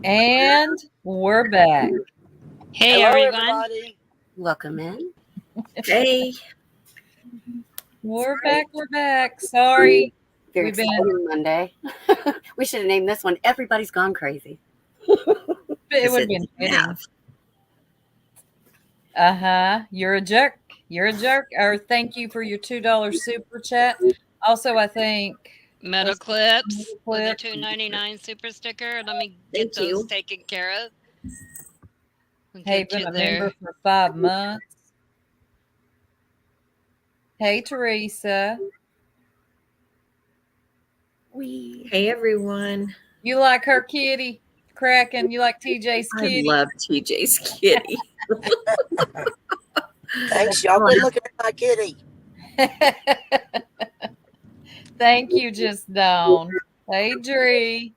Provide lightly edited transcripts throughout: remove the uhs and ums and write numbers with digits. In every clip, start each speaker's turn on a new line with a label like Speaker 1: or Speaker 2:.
Speaker 1: And we're back.
Speaker 2: Hey,
Speaker 3: Hello,
Speaker 2: everyone.
Speaker 3: everybody.
Speaker 4: Welcome in. Hey.
Speaker 1: We're back. Sorry.
Speaker 4: Very
Speaker 1: We've been-
Speaker 4: exciting Monday. We should have named this one Everybody's Gone Crazy.
Speaker 1: It would have been fitting. You're a jerk. You're a jerk. Or thank you for your $2 super chat. Also, I think
Speaker 2: Metal Clips with a
Speaker 1: Clip.
Speaker 2: $2.99 super sticker. Let me get
Speaker 4: Thank
Speaker 2: those
Speaker 4: you.
Speaker 2: taken care of. We'll
Speaker 1: Hey,
Speaker 2: get
Speaker 1: been
Speaker 2: you
Speaker 1: a
Speaker 2: there.
Speaker 1: member for 5 months. Hey, Teresa.
Speaker 5: Hey, everyone.
Speaker 1: You like her kitty? Kraken. You like TJ's kitty?
Speaker 5: I love TJ's kitty.
Speaker 3: Thanks, y'all. Been looking at my kitty.
Speaker 1: Thank you, Just Dawn. Hey, Dree.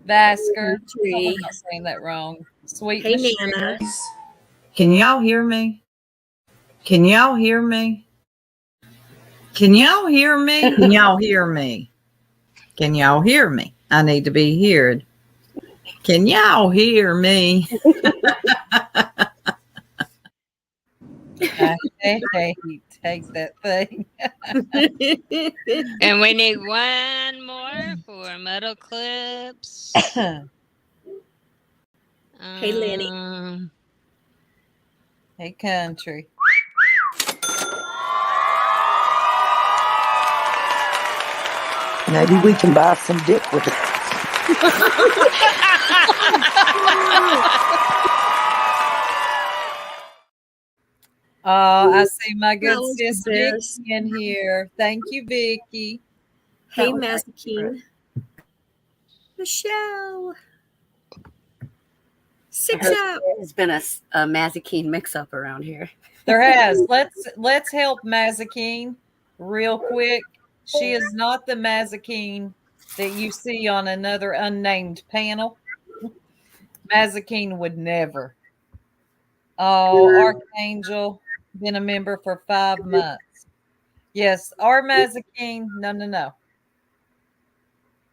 Speaker 1: Basker.
Speaker 5: Dree.
Speaker 1: I'm not saying that wrong. Sweet
Speaker 5: Hey,
Speaker 1: Michelle.
Speaker 5: Nana.
Speaker 6: Can y'all hear me? Can y'all hear me? Can y'all hear me? Can y'all hear me? Can y'all hear me? I need to be heard. Can y'all hear me?
Speaker 1: I take that thing.
Speaker 2: And we need one more for Metal Clips.
Speaker 5: Hey, Lenny.
Speaker 1: Hey, country.
Speaker 3: Maybe we can buy some dick with it.
Speaker 1: I see my good
Speaker 5: That was
Speaker 1: sis
Speaker 5: the
Speaker 1: Vicky
Speaker 5: best.
Speaker 1: in here. Thank you, Vicky.
Speaker 5: Hey, Mazikeen. Michelle. 6 up.
Speaker 4: There's been a Mazikeen mix-up around here.
Speaker 1: There has. Let's help Mazikeen real quick. She is not the Mazikeen that you see on another unnamed panel. Mazikeen would never. Oh, Archangel, been a member for 5 months. Yes, our Mazikeen. No.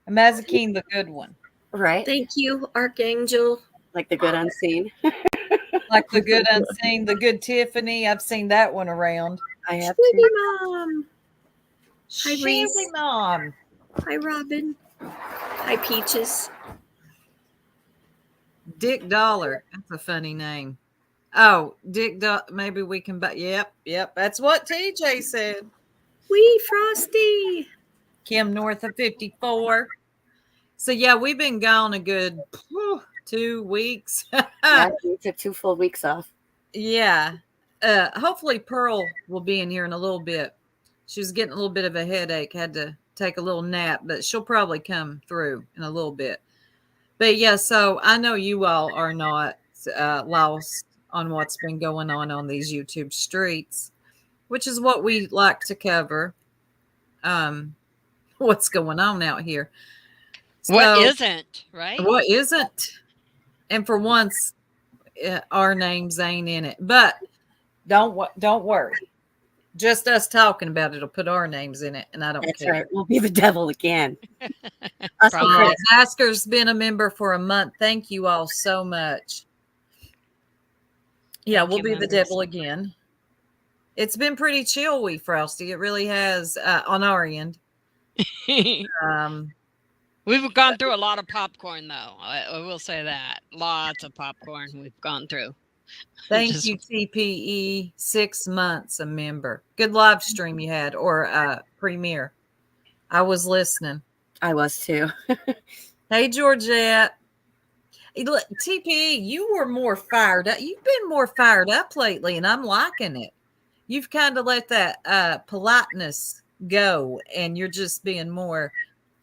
Speaker 1: Mazikeen, the good one.
Speaker 4: Right?
Speaker 5: Thank you, Archangel.
Speaker 4: Like the good unseen.
Speaker 1: Like the good unseen, the good Tiffany. I've seen that one around.
Speaker 4: I have
Speaker 5: Sweetie
Speaker 4: to.
Speaker 5: Mom. Hi,
Speaker 1: Shandy
Speaker 5: Reese.
Speaker 1: Mom.
Speaker 5: Hi, Robin. Hi, Peaches.
Speaker 1: Dick Dollar. That's a funny name. Oh, Dick Dollar. Maybe we can buy. Yep. That's what TJ said.
Speaker 5: Wee, Frosty.
Speaker 1: Kim north of 54. So yeah, we've been gone a good 2 weeks.
Speaker 4: Yeah, we took 2 full weeks off.
Speaker 1: Yeah. Hopefully Pearl will be in here in a little bit. She was getting a little bit of a headache, had to take a little nap, but she'll probably come through in a little bit. But yeah, so I know you all are not lost on what's been going on these YouTube streets, which is what we like to cover. What's going on out here.
Speaker 2: What isn't, right?
Speaker 1: What isn't? And for once, our names ain't in it. But don't worry. Just us talking about it will put our names in it, and I don't
Speaker 4: That's
Speaker 1: care.
Speaker 4: right. We'll be the devil again.
Speaker 1: Asker's been a member for a month. Thank you all so much. Yeah, we'll be the devil again. It's been pretty chill, Frosty. It really has on our end.
Speaker 2: We've gone through a lot of popcorn, though. I will say that. Lots of popcorn we've gone through.
Speaker 1: Thank you, TPE. 6 months a member. Good live stream you had, or premiere. I was listening.
Speaker 4: I was too.
Speaker 1: Hey, Georgette. TPE, you were more fired up. You've been more fired up lately, and I'm liking it. You've kind of let that politeness go, and you're just being more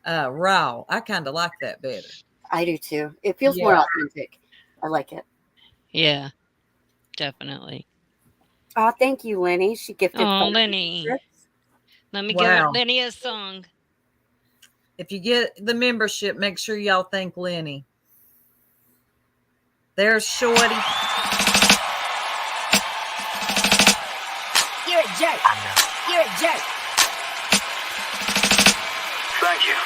Speaker 1: raw. I kind of like that better.
Speaker 4: I do too. It feels more authentic. I like it.
Speaker 2: Yeah, definitely.
Speaker 4: Oh, thank you, Lenny. She gifted.
Speaker 2: Oh, Lenny. Let me give Lenny a song.
Speaker 1: If you get the membership, make sure y'all thank Lenny. There's Shorty.
Speaker 4: You're a jerk. You're a jerk.
Speaker 7: Thank you.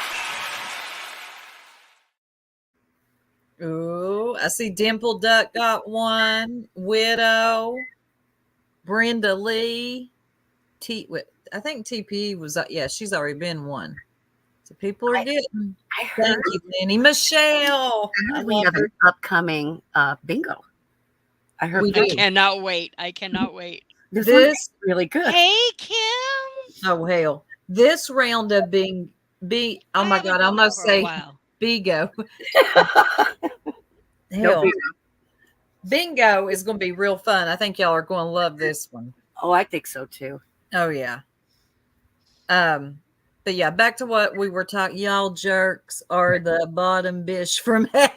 Speaker 1: Ooh,
Speaker 6: I see Dimple Duck got one. Widow. Brenda Lee. I think TP was, yeah, she's already been one. So people are getting.
Speaker 4: I
Speaker 6: Thank
Speaker 4: heard,
Speaker 6: you, Lenny. Michelle.
Speaker 4: I
Speaker 6: I
Speaker 4: heard we
Speaker 6: love
Speaker 4: have
Speaker 6: her.
Speaker 4: an upcoming bingo. I heard
Speaker 6: We
Speaker 2: I
Speaker 6: do.
Speaker 2: cannot wait. I cannot wait.
Speaker 4: this
Speaker 6: This-
Speaker 4: one's really good.
Speaker 2: Hey, Kim.
Speaker 6: Oh, hell. This round of oh my
Speaker 2: haven't
Speaker 6: God, I
Speaker 2: done it
Speaker 6: almost
Speaker 2: for a
Speaker 6: say
Speaker 2: while.
Speaker 6: bingo.
Speaker 4: No
Speaker 6: Hell,
Speaker 4: bingo.
Speaker 6: bingo is going to be real fun. I think y'all are going to love this one.
Speaker 4: Oh, I think so too.
Speaker 6: Oh, yeah. But yeah, back to what we were talking. Y'all jerks are the bottom bish from hell.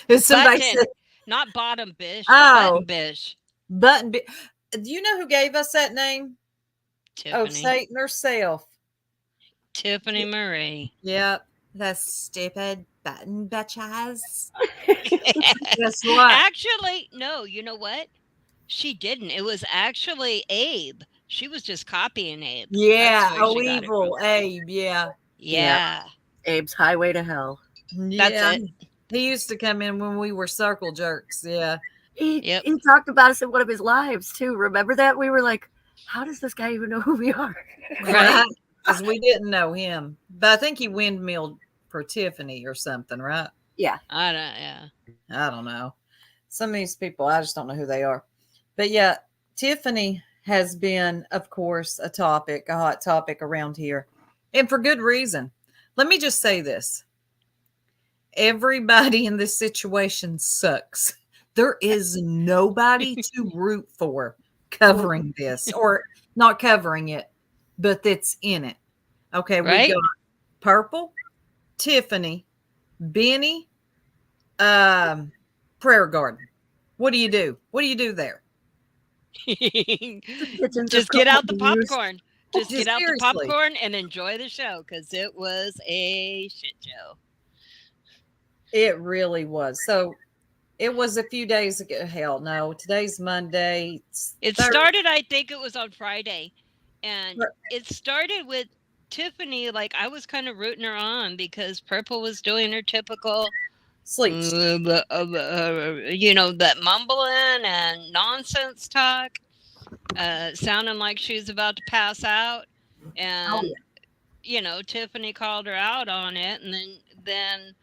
Speaker 6: If somebody
Speaker 2: Button,
Speaker 6: said
Speaker 2: not bottom bish.
Speaker 6: Oh.
Speaker 2: Button bish.
Speaker 6: button bish. Do you know who gave us that name? Oh,
Speaker 2: Tiffany.
Speaker 6: Satan herself.
Speaker 2: Tiffany Marie.
Speaker 6: Yep. The stupid button bitches. Guess what?
Speaker 2: Actually, no, you know what? She didn't. It was actually Abe. She was just copying Abe.
Speaker 6: Yeah.
Speaker 2: That's where
Speaker 6: Oh,
Speaker 2: she got it
Speaker 6: evil
Speaker 2: from.
Speaker 6: Abe. Yeah.
Speaker 2: Yeah.
Speaker 4: Abe's Highway to Hell.
Speaker 2: That's
Speaker 6: Yeah.
Speaker 2: it.
Speaker 6: He used to come in when we were circle jerks. Yeah.
Speaker 4: He talked about us in one of his lives too. Remember that? We were like, how does this guy even know who we are?
Speaker 6: Right. Because we didn't know him. But I think he windmilled for Tiffany or something, right?
Speaker 4: Yeah.
Speaker 2: Yeah.
Speaker 6: I don't know. Some of these people, I just don't know who they are. But yeah, Tiffany has been, of course, a hot topic around here. And for good reason. Let me just say this. Everybody in this situation sucks. There is nobody to root for covering this, or not covering it, but that's in it. Okay,
Speaker 2: Right?
Speaker 6: we got Purple, Tiffany, Benny, Prayer Garden. What do you do? What do you do there?
Speaker 2: Just get out the popcorn. Just
Speaker 6: Just
Speaker 2: get out the
Speaker 6: seriously.
Speaker 2: popcorn and enjoy the show because it was a shit show.
Speaker 6: It really was. So it was a few days ago. Hell no, today's Monday.
Speaker 2: It started, I think it was on Friday. And it started with Tiffany. Like, I was kind of rooting her on because Purple was doing her typical
Speaker 6: sleep.
Speaker 2: That mumbling and nonsense talk, sounding like she was about to pass out. And, Tiffany called her out on it. And then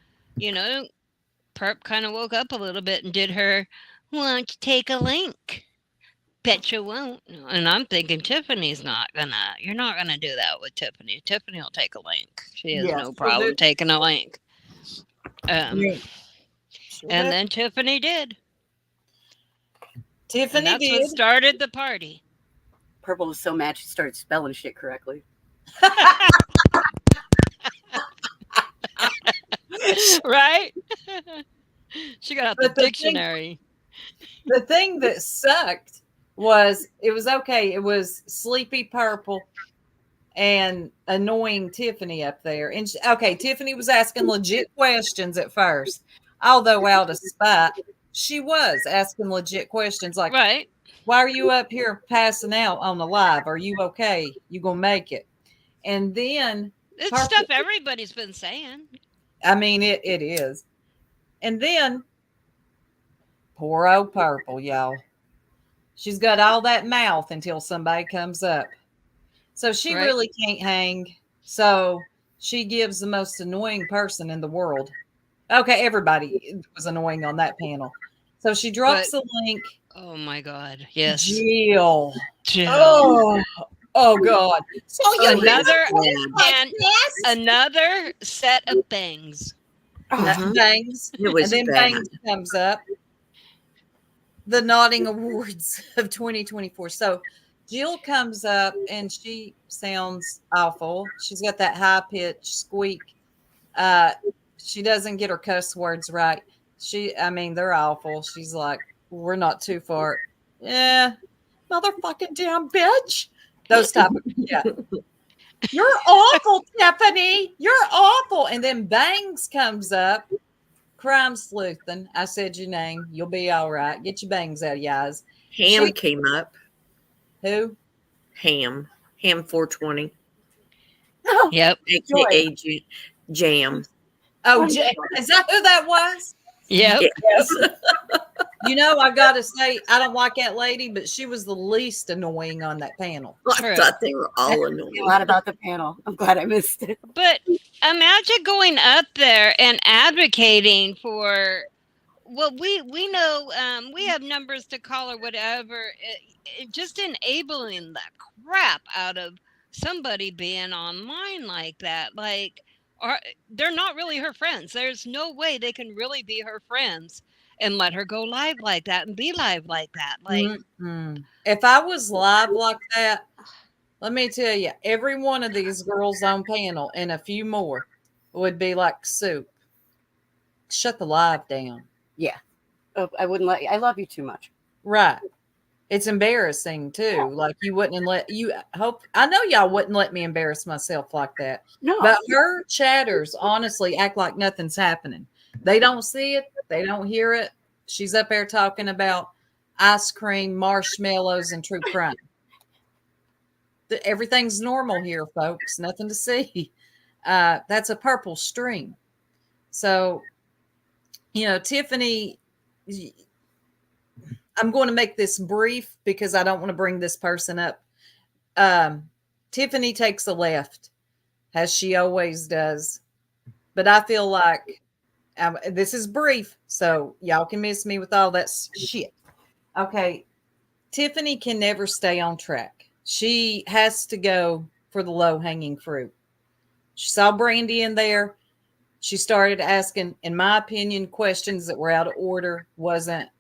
Speaker 2: Perp kind of woke up a little bit and did her, why don't you take a link? Bet you won't. And I'm thinking you're not gonna do that with Tiffany. Tiffany will take a link. She has no problem taking a link. And then Tiffany did.
Speaker 6: Tiffany
Speaker 2: that's
Speaker 6: did.
Speaker 2: what started the party.
Speaker 4: Purple was so mad she started spelling shit correctly.
Speaker 2: Right? She got out the dictionary.
Speaker 6: The thing that sucked was it was okay. It was Sleepy Purple and annoying Tiffany up there. And Tiffany was asking legit questions at first, although out of spite, she was asking legit questions like,
Speaker 2: right.
Speaker 6: Why are you up here passing out on the live? Are you okay? You gonna make it? And then
Speaker 2: it's stuff everybody's been saying.
Speaker 6: I mean, it is. And then poor old Purple, y'all. She's got all that mouth until somebody comes up. So she really can't hang. So she gives the most annoying person in the world. Okay, everybody was annoying on that panel. So she drops a link.
Speaker 2: Oh my God. Yes.
Speaker 6: Jill. Oh God. So
Speaker 2: another set of bangs.
Speaker 6: Bangs.
Speaker 4: It was
Speaker 6: and then
Speaker 4: bad.
Speaker 6: Bangs comes up. The Nodding Awards of 2024. So Jill comes up and she sounds awful. She's got that high pitched squeak. She doesn't get her cuss words right. They're awful. She's like, we're not too far. Yeah, motherfucking damn bitch. Those type of, yeah. You're awful, Tiffany. You're awful. And then Bangs comes up. Crime sleuthing. I said your name. You'll be all right. Get your bangs out of your eyes.
Speaker 7: Ham came up.
Speaker 6: Who?
Speaker 7: Ham 420.
Speaker 2: Yep.
Speaker 7: AKA Jam.
Speaker 6: Oh, is that who that was?
Speaker 2: Yep.
Speaker 7: Yes.
Speaker 1: You know, I got to say, I don't like that lady, but she was the least annoying on that panel.
Speaker 7: I
Speaker 2: True.
Speaker 7: thought they were all
Speaker 4: A
Speaker 7: annoying.
Speaker 4: lot about the panel. I'm glad I missed it.
Speaker 2: But imagine going up there and advocating for, well, we know we have numbers to call or whatever. Just enabling the crap out of somebody being online like that. Like, they're not really her friends. There's no way they can really be her friends and let her go live like that and be live like that. Like,
Speaker 1: If I was live like that, let me tell you, every one of these girls on panel and a few more would be like soup. Shut the live down.
Speaker 4: Yeah. Oh, I wouldn't let you. I love you too much.
Speaker 1: Right. It's embarrassing too. Like you wouldn't let you hope. I know y'all wouldn't let me embarrass myself like that.
Speaker 4: No.
Speaker 1: But her chatters honestly act like nothing's happening. They don't see it. They don't hear it. She's up there talking about ice cream, marshmallows, and true crime. Everything's normal here, folks. Nothing to see. That's a purple stream. So, you know, Tiffany, I'm going to make this brief because I don't want to bring this person up. Tiffany takes a left, as she always does. But I feel like this is brief, so y'all can miss me with all that shit. Okay, Tiffany can never stay on track. She has to go for the low-hanging fruit. She saw Brandy in there. She started asking, in my opinion, questions that were out of order. Wasn't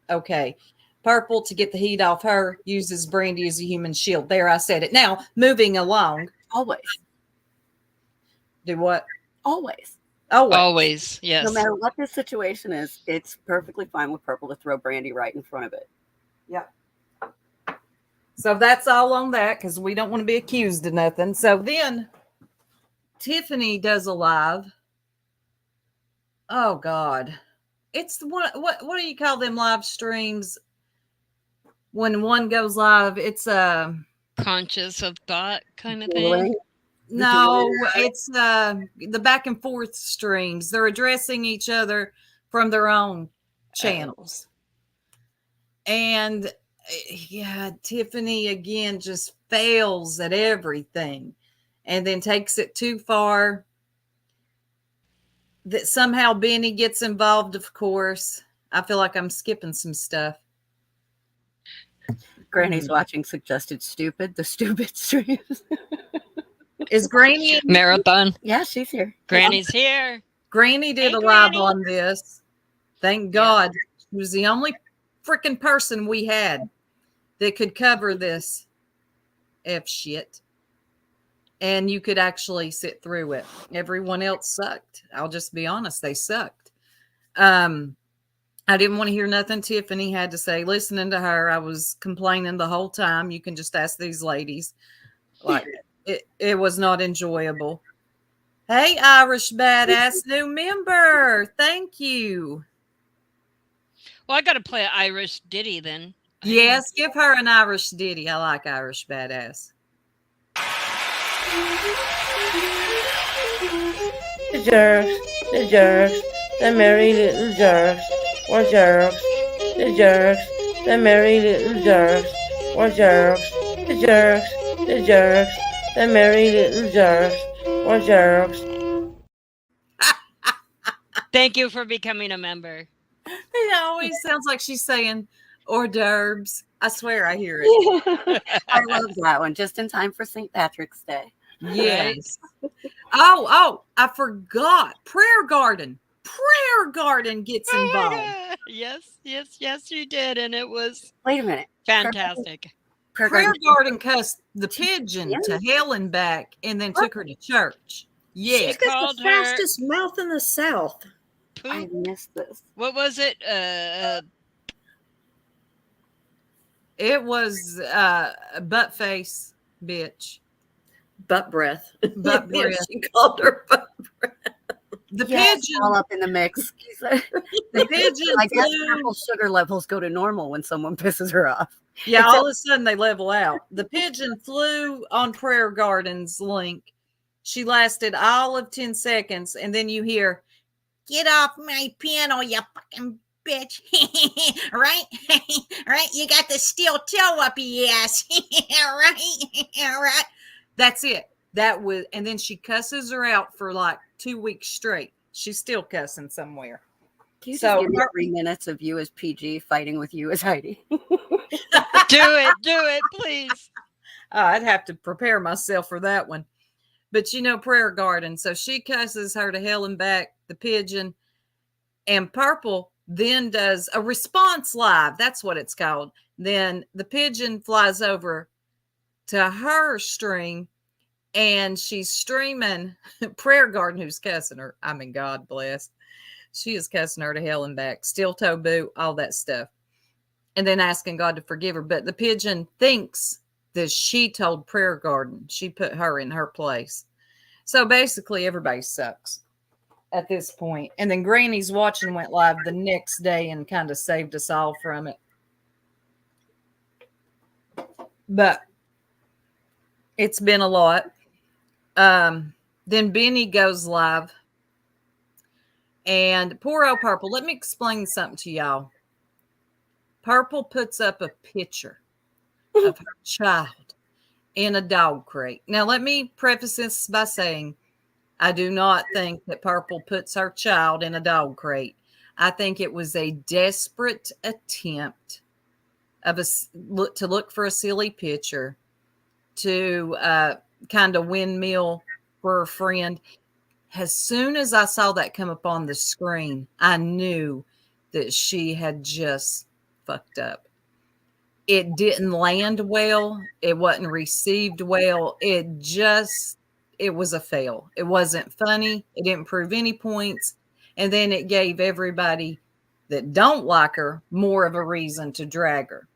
Speaker 1: okay. Purple, to get the heat off her, uses Brandy as a human shield. There, I said it. Now, moving along.
Speaker 4: Always.
Speaker 1: Do what?
Speaker 4: Always.
Speaker 2: always, yes.
Speaker 4: No matter what the situation is, it's perfectly fine with Purple to throw Brandy right in front of it.
Speaker 1: Yep. So that's all on that because we don't want to be accused of nothing. So then Tiffany does a live. Oh God. It's what do you call them live streams? When one goes live, it's
Speaker 2: Conscious of thought kind of thing.
Speaker 1: no, it's the back and forth streams. They're addressing each other from their own channels. And yeah, Tiffany again just fails at everything and then takes it too far. That somehow Benny gets involved, of course. I feel like I'm skipping some stuff.
Speaker 4: Granny's watching Suggested Stupid, the stupid streams.
Speaker 1: Is Granny
Speaker 2: Marathon.
Speaker 4: Yeah, she's here.
Speaker 2: Granny's here.
Speaker 1: Granny did
Speaker 2: Hey,
Speaker 1: a live
Speaker 2: Granny.
Speaker 1: on this. Thank God. She was the only freaking person we had that could cover this F shit. And you could actually sit through it. Everyone else sucked. I'll just be honest. They sucked. I didn't want to hear nothing Tiffany had to say. Listening to her, I was complaining the whole time. You can just ask these ladies. Like, it was not enjoyable. Hey, Irish Badass, new member. Thank you.
Speaker 2: Well, I got to play an Irish ditty then.
Speaker 1: Yes, give her an Irish ditty. I like Irish Badass.
Speaker 8: The jerks, the merry little jerks, were jerks, the jerks, the merry little jerks, were jerks, the jerks, the merry little jerks, were jerks.
Speaker 2: Thank you for becoming a member.
Speaker 1: It always sounds like she's saying hors d'oeuvres. I swear I hear it.
Speaker 4: I love that one. Just in time for St. Patrick's Day.
Speaker 1: Yes. Oh, I forgot. Prayer Garden. Prayer Garden gets involved.
Speaker 2: Yes, you did. And it was
Speaker 4: Wait a minute.
Speaker 2: fantastic.
Speaker 1: Prayer Garden cussed the pigeon to hell and back and then took her to church. Yeah.
Speaker 5: She's got
Speaker 2: called
Speaker 5: the
Speaker 2: her-
Speaker 5: fastest mouth in the South.
Speaker 4: I missed this.
Speaker 2: What was it?
Speaker 1: It was butt face, bitch.
Speaker 7: Butt breath.
Speaker 1: Butt
Speaker 7: Yeah,
Speaker 1: breath.
Speaker 7: she called her butt breath.
Speaker 1: The
Speaker 4: Yes,
Speaker 1: pigeon.
Speaker 4: all up in the mix.
Speaker 1: The pigeon.
Speaker 4: I guess
Speaker 1: flew-
Speaker 4: purple sugar levels go to normal when someone pisses her off.
Speaker 1: Yeah, all of a sudden they level out. The pigeon flew on Prayer Garden's link. She lasted all of 10 seconds, and then you hear
Speaker 6: Get off my piano, you fucking bitch. Right? Right? You got the steel toe up your ass. Right? That's it. That was, and then she cusses her out for like 2 weeks straight. She's still cussing somewhere.
Speaker 4: Can you just
Speaker 6: So
Speaker 4: give me 3 minutes of you as PG fighting with you as Heidi?
Speaker 2: Do it, please.
Speaker 6: I'd have to prepare myself for that one. But Prayer Garden. So she cusses her to hell and back, the pigeon. And Purple then does a response live. That's what it's called. Then the pigeon flies over to her stream and she's streaming Prayer Garden, who's cussing her. I mean, God bless. She is cussing her to hell and back. Steel toe boot, all that stuff. And then asking God to forgive her. But the pigeon thinks that she told Prayer Garden. She put her in her place. So basically, everybody sucks at this point. And then Granny's Watching went live the next day and kind of saved us all from it. But it's been a lot. Then Benny goes live. And poor old Purple, let me explain something to y'all. Purple puts up a picture of her child in a dog crate. Now, let me preface this by saying I do not think that Purple puts her child in a dog crate. I think it was a desperate attempt of to look for a silly picture, to kind of windmill for a friend. As soon as I saw that come up on the screen, I knew that she had just fucked up. It didn't land well. It wasn't received well. It was a fail. It wasn't funny. It didn't prove any points. And then it gave everybody that don't like her more of a reason to drag her.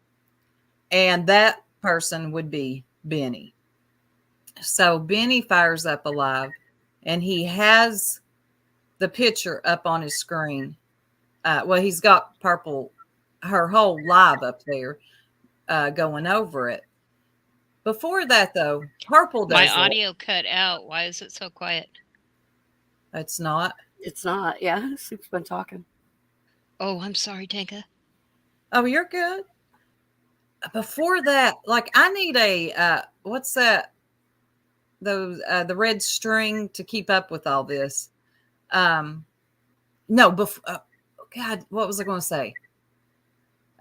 Speaker 6: And that person would be Benny. So Benny fires up a live and he has the picture up on his screen. Well, he's got Purple, her whole live up there going over it. Before that, though, Purple does
Speaker 2: My audio cut out. Why is it so quiet?
Speaker 6: It's not.
Speaker 4: It's not. Yeah, Soup's been talking.
Speaker 2: Oh, I'm sorry, Tanka.
Speaker 6: Oh, you're good. Before that, like I need a what's that? Those the red string to keep up with all this. No, before. God, what was I going to say?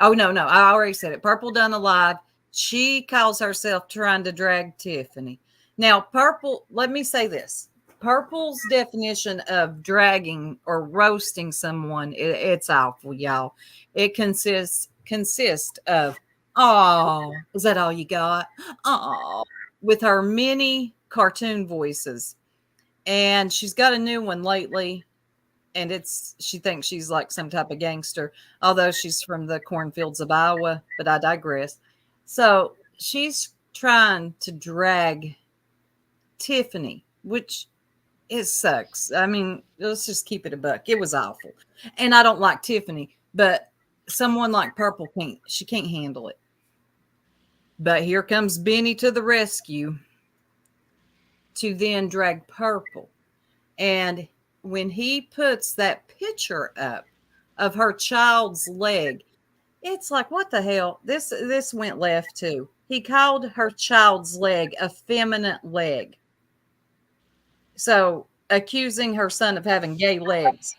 Speaker 6: Oh no, I already said it. Purple done a live. She calls herself trying to drag Tiffany. Now, Purple. Let me say this. Purple's definition of dragging or roasting someone, it's awful, y'all. It consists of, oh, is that all you got? Oh, with her many cartoon voices. And she's got a new one lately. And she thinks she's like some type of gangster, although she's from the cornfields of Iowa, but I digress. So she's trying to drag Tiffany, which it sucks. I mean, let's just keep it a buck. It was awful. And I don't like Tiffany, but someone like Purple can't handle it. But here comes Benny to the rescue to then drag Purple. And when he puts that picture up of her child's leg, it's like, what the hell? This went left too. He called her child's leg a feminine leg. So accusing her son of having gay legs.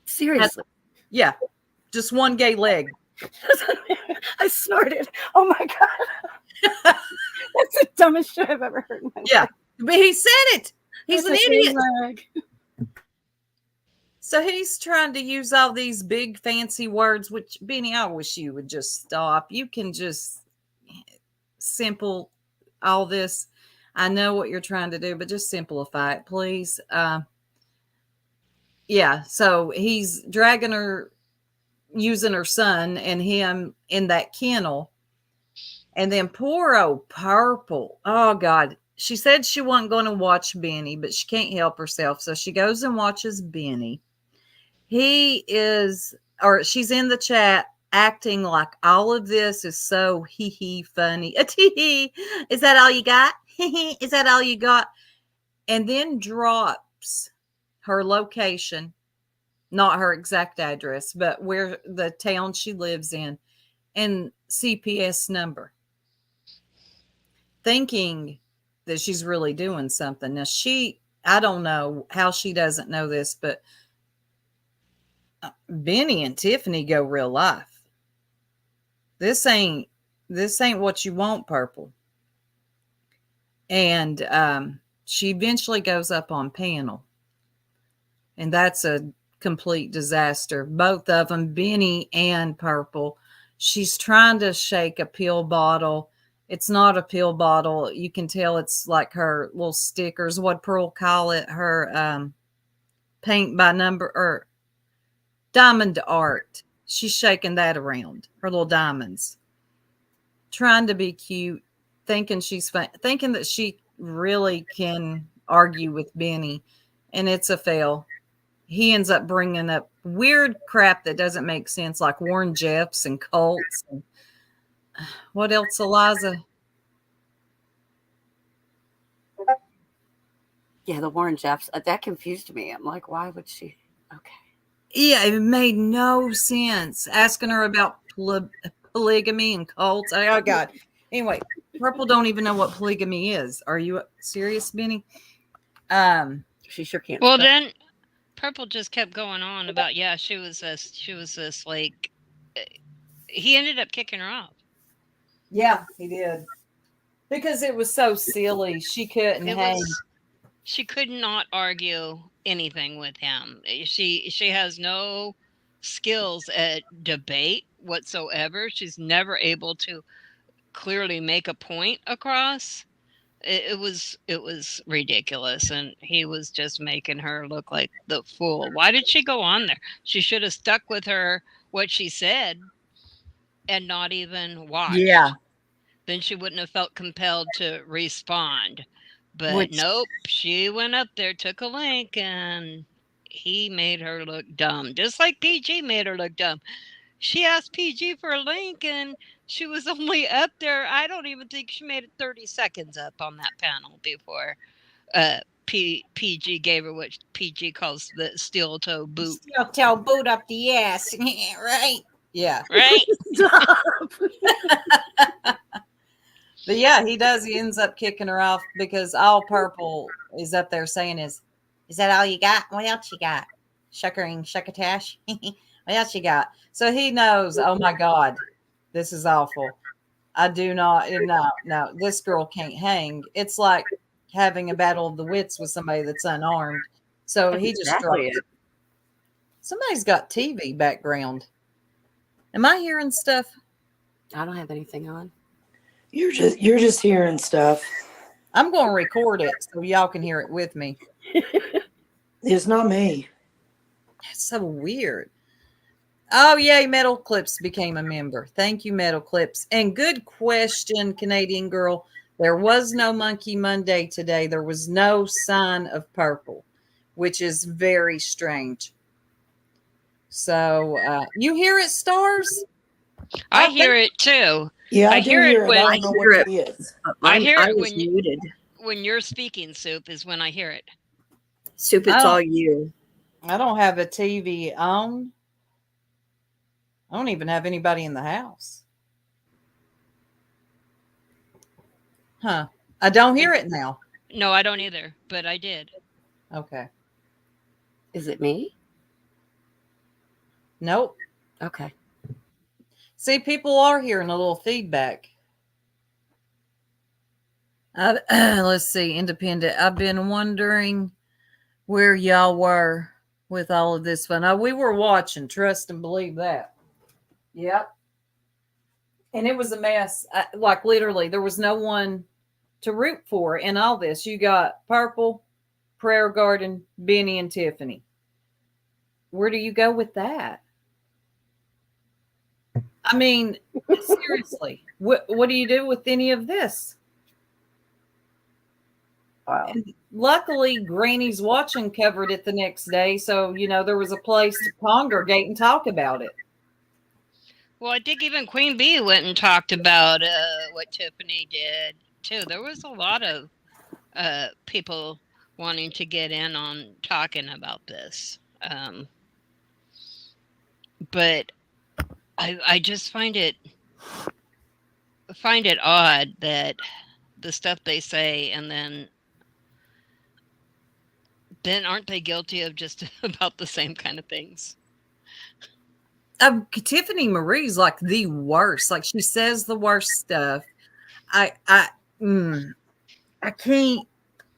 Speaker 4: Seriously.
Speaker 6: Yeah. Just one gay leg.
Speaker 4: I snorted. Oh my God. That's the dumbest shit I've ever heard in my life.
Speaker 6: Yeah. But he said it. He's an idiot. So he's trying to use all these big fancy words, which, Benny, I wish you would just stop. You can just simple all this. I know what you're trying to do, but just simplify it, please. Yeah, so he's dragging her, using her son and him in that kennel. And then poor old Purple. Oh, God. She said she wasn't going to watch Benny, but she can't help herself. So she goes and watches Benny. She's in the chat acting like all of this is so funny. Is that all you got? Is that all you got? And then drops her location, not her exact address, but where the town she lives in, and CPS number, thinking that she's really doing something. Now I don't know how she doesn't know this, but Benny and Tiffany go real life. This ain't what you want, Purple. And she eventually goes up on panel, and that's a complete disaster. Both of them, Benny and Purple. She's trying to shake a pill bottle. It's not a pill bottle. You can tell it's like her little stickers. What Pearl call it? Her paint by number or diamond art. She's shaking that around. Her little diamonds. Trying to be cute, thinking she's fun, thinking that she really can argue with Benny, and it's a fail. He ends up bringing up weird crap that doesn't make sense, like Warren Jeffs and cults. And what else, Eliza?
Speaker 9: Yeah, the Warren Jeffs. That confused me. I'm like, why would she? Okay.
Speaker 6: Yeah, it made no sense. Asking her about polygamy and cults. Oh, God. Anyway, Purple don't even know what polygamy is. Are you serious, Benny?
Speaker 9: She sure can't.
Speaker 2: Well, then Purple just kept going on about, she was this like, he ended up kicking her off.
Speaker 6: Yeah, he did. Because it was so silly. She couldn't hang.
Speaker 2: She could not argue anything with him. She has no skills at debate whatsoever. She's never able to clearly make a point across. It was ridiculous, and he was just making her look like the fool. Why did she go on there? She should have stuck with what she said and not even watched.
Speaker 6: Yeah.
Speaker 2: Then she wouldn't have felt compelled to respond. But nope, she went up there, took a link, and he made her look dumb. Just like PG made her look dumb. She asked PG for a link, and she was only up there. I don't even think she made it 30 seconds up on that panel before PG gave her what PG calls the steel toe boot.
Speaker 6: Steel toe boot up the ass. Right? Yeah.
Speaker 2: Right?
Speaker 4: Stop.
Speaker 6: But yeah, he does. He ends up kicking her off because all Purple is up there saying is that all you got? What else you got? Shuckering, shuckatash. What else you got? So he knows, oh my God, this is awful. I do not, no, this girl can't hang. It's like having a battle of the wits with somebody that's unarmed. So he just dropped it. Somebody's got TV background. Am I hearing stuff?
Speaker 9: I don't have anything on.
Speaker 3: You're just hearing stuff.
Speaker 6: I'm going to record it so y'all can hear it with me.
Speaker 3: It's not me.
Speaker 6: That's so weird. Oh, yay, Metal Clips became a member. Thank you, Metal Clips. And good question, Canadian girl. There was no Monkey Monday today. There was no sign of Purple, which is very strange. So you hear it, Stars?
Speaker 2: I hear it too.
Speaker 3: Yeah,
Speaker 2: I hear it when
Speaker 3: I don't know what it is.
Speaker 2: I hear it
Speaker 5: was muted.
Speaker 2: when you're speaking, Soup, is when I hear it.
Speaker 5: Soup, it's all you.
Speaker 6: I don't have a TV on. I don't even have anybody in the house. Huh. I don't hear it now.
Speaker 2: No, I don't either, but I did.
Speaker 6: Okay.
Speaker 9: Is it me?
Speaker 6: Nope.
Speaker 9: Okay.
Speaker 6: See, people are hearing a little feedback. Let's see, Independent. I've been wondering where y'all were with all of this fun. We were watching, trust and believe that. Yep. And it was a mess. Like literally, there was no one to root for in all this. You got Purple, Prayer Garden, Benny, and Tiffany. Where do you go with that? I mean, seriously, what do you do with any of this?
Speaker 9: Wow.
Speaker 6: And luckily, Granny's Watching covered it the next day. So, there was a place to congregate and talk about it.
Speaker 2: Well, I think even Queen Bee went and talked about what Tiffany did, too. There was a lot of people wanting to get in on talking about this. But I just find it odd that the stuff they say, and then aren't they guilty of just about the same kind of things?
Speaker 6: Tiffany Marie's like the worst. Like, she says the worst stuff. I can't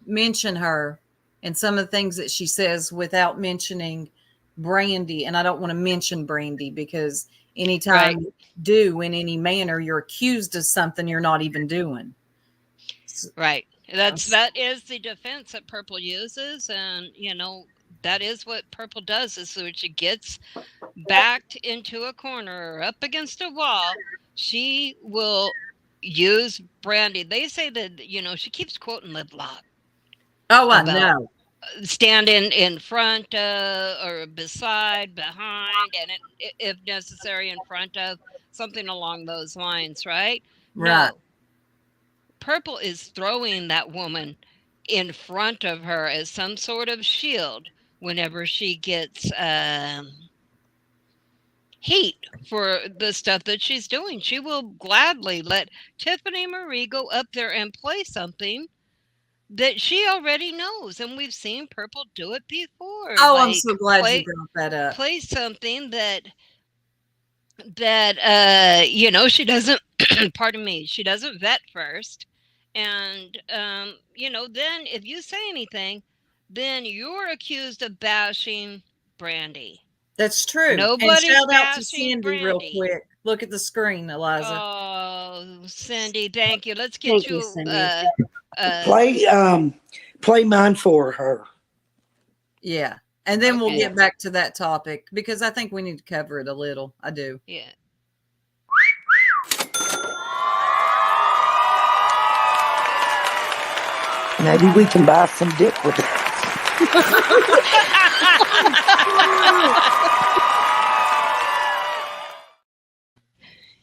Speaker 6: mention her and some of the things that she says without mentioning Brandy. And I don't want to mention Brandy because anytime you do in any manner, you're accused of something you're not even doing.
Speaker 2: Right. That is the defense that Purple uses, and that is what Purple does. Is when she gets backed into a corner or up against a wall, she will use Brandy. They say that she keeps quoting Live Lock.
Speaker 6: Oh, I know.
Speaker 2: Standing in front or beside, behind, and if necessary, in front of, something along those lines, right?
Speaker 6: Right.
Speaker 2: No. Purple is throwing that woman in front of her as some sort of shield whenever she gets heat for the stuff that she's doing. She will gladly let Tiffany Marie go up there and play something that she already knows, and we've seen Purple do it before.
Speaker 6: Oh, I'm so glad you brought that up.
Speaker 2: Play something that she doesn't pardon me, she doesn't vet first, and then if you say anything, then you're accused of bashing Brandy.
Speaker 6: That's true.
Speaker 2: Nobody's
Speaker 6: and shout out to
Speaker 2: bashing
Speaker 6: Cindy
Speaker 2: Brandy.
Speaker 6: real quick. Look at the screen, Eliza.
Speaker 2: Oh, Cindy, thank you. Let's get
Speaker 9: Thank you, Cindy.
Speaker 3: Play mine for her.
Speaker 6: Yeah. And then we'll get back to that topic because I think we need to cover it a little. I do.
Speaker 2: Yeah.
Speaker 3: Maybe we can buy some dick with it.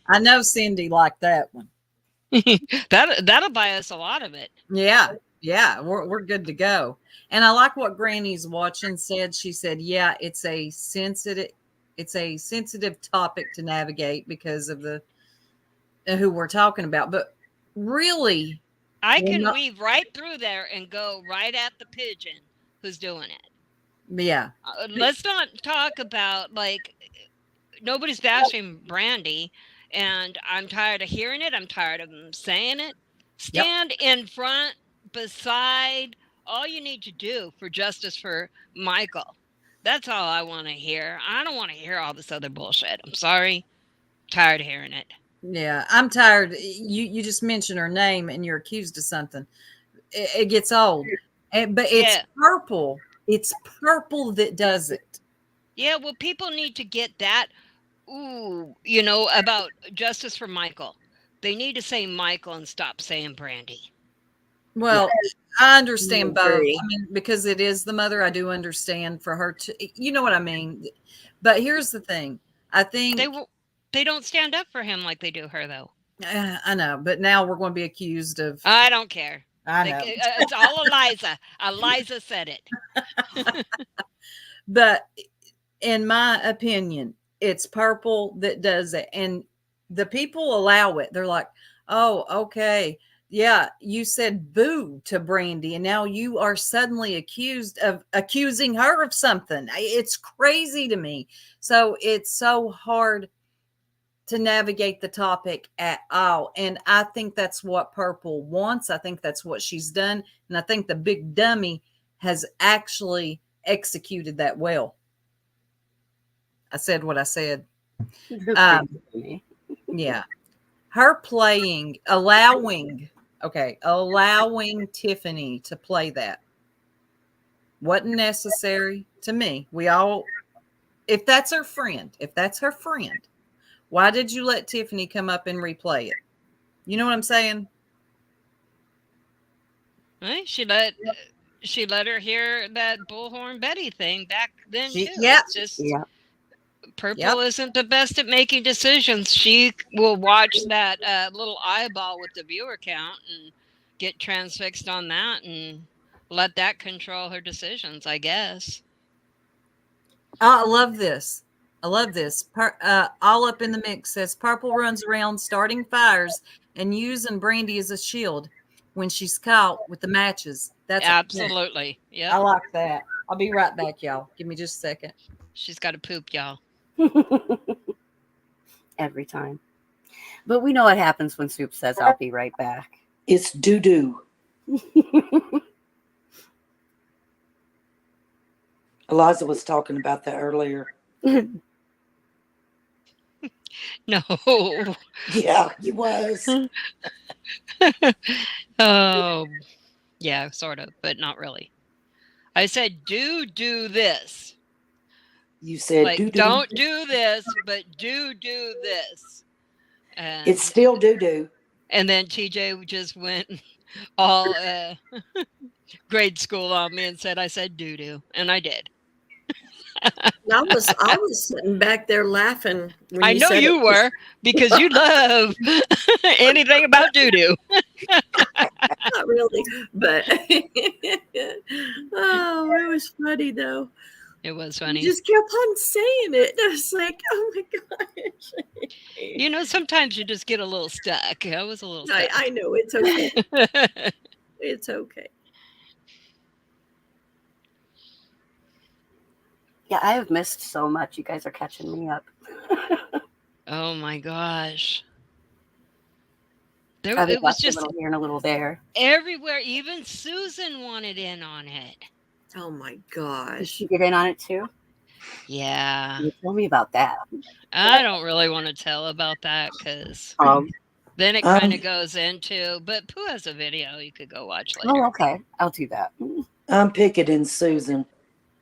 Speaker 6: I know Cindy liked that one.
Speaker 2: That'll buy us a lot of it.
Speaker 6: Yeah. We're good to go. And I like what Granny's watching said. She said, "Yeah, it's a sensitive topic to navigate because of the who we're talking about." But really,
Speaker 2: I can weave right through there and go right at the pigeon who's doing it.
Speaker 6: Yeah.
Speaker 2: Let's not talk about nobody's bashing Brandy, and I'm tired of hearing it. I'm tired of them saying it. Stand in front, beside. All you need to do for justice for Michael. That's all I want to hear. I don't want to hear all this other bullshit. I'm sorry. Tired of hearing it.
Speaker 6: Yeah, I'm tired. You just mentioned her name and you're accused of something. It gets old. But it's Purple. It's Purple that does it.
Speaker 2: Yeah, well, people need to get that, about justice for Michael. They need to say Michael and stop saying Brandy.
Speaker 6: Well, I understand both. I mean, because it is the mother, I do understand for her to, you know what I mean? But here's the thing. I think
Speaker 2: they don't stand up for him like they do her, though.
Speaker 6: I know, but now we're going to be accused of.
Speaker 2: I don't care.
Speaker 6: I know.
Speaker 2: It's all Eliza. Eliza said it.
Speaker 6: But in my opinion, it's Purple that does it. And the people allow it. They're like, oh, okay. Yeah, you said boo to Brandy, and now you are suddenly accusing her of something. It's crazy to me. So it's so hard to navigate the topic at all. And I think that's what Purple wants. I think that's what she's done. And I think the big dummy has actually executed that well. I said what I said. Yeah. Her playing, allowing Tiffany to play that wasn't necessary to me. If that's her friend, why did you let Tiffany come up and replay it? You know what I'm saying?
Speaker 2: Right? She let her hear that Bullhorn Betty thing back then too. Purple isn't the best at making decisions. She will watch that little eyeball with the viewer count and get transfixed on that and let that control her decisions, I guess.
Speaker 6: I love this. I love this. All Up in the Mix says Purple runs around starting fires and using Brandy as a shield when she's caught with the matches. That's
Speaker 2: Absolutely.
Speaker 6: I
Speaker 2: Yep.
Speaker 6: like that. I'll be right back, y'all. Give me just a second.
Speaker 2: She's got to poop, y'all.
Speaker 9: Every time. But we know what happens when Soup says, I'll be right back.
Speaker 3: It's doo-doo. Eliza was talking about that earlier.
Speaker 2: No.
Speaker 3: Yeah, he was.
Speaker 2: Oh, yeah, sort of, but not really. I said, do this.
Speaker 3: You said
Speaker 2: Like,
Speaker 3: doo-doo.
Speaker 2: don't do this, but do this. And,
Speaker 3: It's still doo-doo.
Speaker 2: and then TJ just went all grade school on me and said, I said doo-doo, and I did.
Speaker 7: I was sitting back there laughing. When
Speaker 2: I know
Speaker 7: said
Speaker 2: you
Speaker 7: it.
Speaker 2: were, because you love anything about doo-doo.
Speaker 7: Not really, but oh, it was funny though.
Speaker 2: It was
Speaker 7: You
Speaker 2: funny.
Speaker 7: just kept on saying it. I was like, oh my gosh.
Speaker 2: You know, sometimes you just get a little stuck. I was a little stuck.
Speaker 7: I know, it's okay. It's okay.
Speaker 9: Yeah, I have missed so much. You guys are catching me up.
Speaker 2: Oh my gosh.
Speaker 9: I've
Speaker 2: It was just
Speaker 9: a little here and a little there.
Speaker 2: everywhere. Even Susan wanted in on it.
Speaker 7: Oh my
Speaker 9: Did
Speaker 7: gosh.
Speaker 9: she get in on it too?
Speaker 2: Yeah.
Speaker 9: You tell me about that.
Speaker 2: I don't really want to tell about that because then it kind of goes into, but Pooh has a video you could go watch later.
Speaker 9: Oh, okay. I'll do that.
Speaker 3: I'm picketing Susan.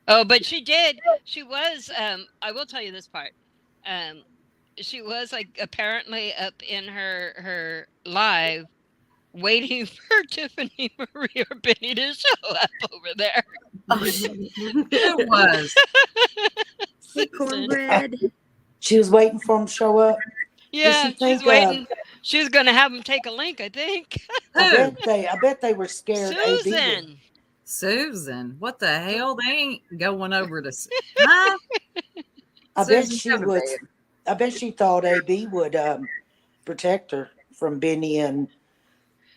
Speaker 2: Oh, but she did. She was, I will tell you this part. She was like apparently up in her live waiting for Tiffany, Marie, or Benny to show up over there.
Speaker 6: It was.
Speaker 7: Hey, cornbread.
Speaker 3: She was waiting for him to show up.
Speaker 2: Yeah,
Speaker 3: What you
Speaker 2: she's
Speaker 3: think
Speaker 2: waiting. She was going to have him take a link, I think.
Speaker 3: I bet they were scared. AB would.
Speaker 2: Susan.
Speaker 6: What the hell? They ain't going over to. Huh?
Speaker 3: I bet
Speaker 6: Susan,
Speaker 3: she
Speaker 6: come to
Speaker 3: would.
Speaker 6: bed.
Speaker 3: I bet she thought AB would protect her from Benny and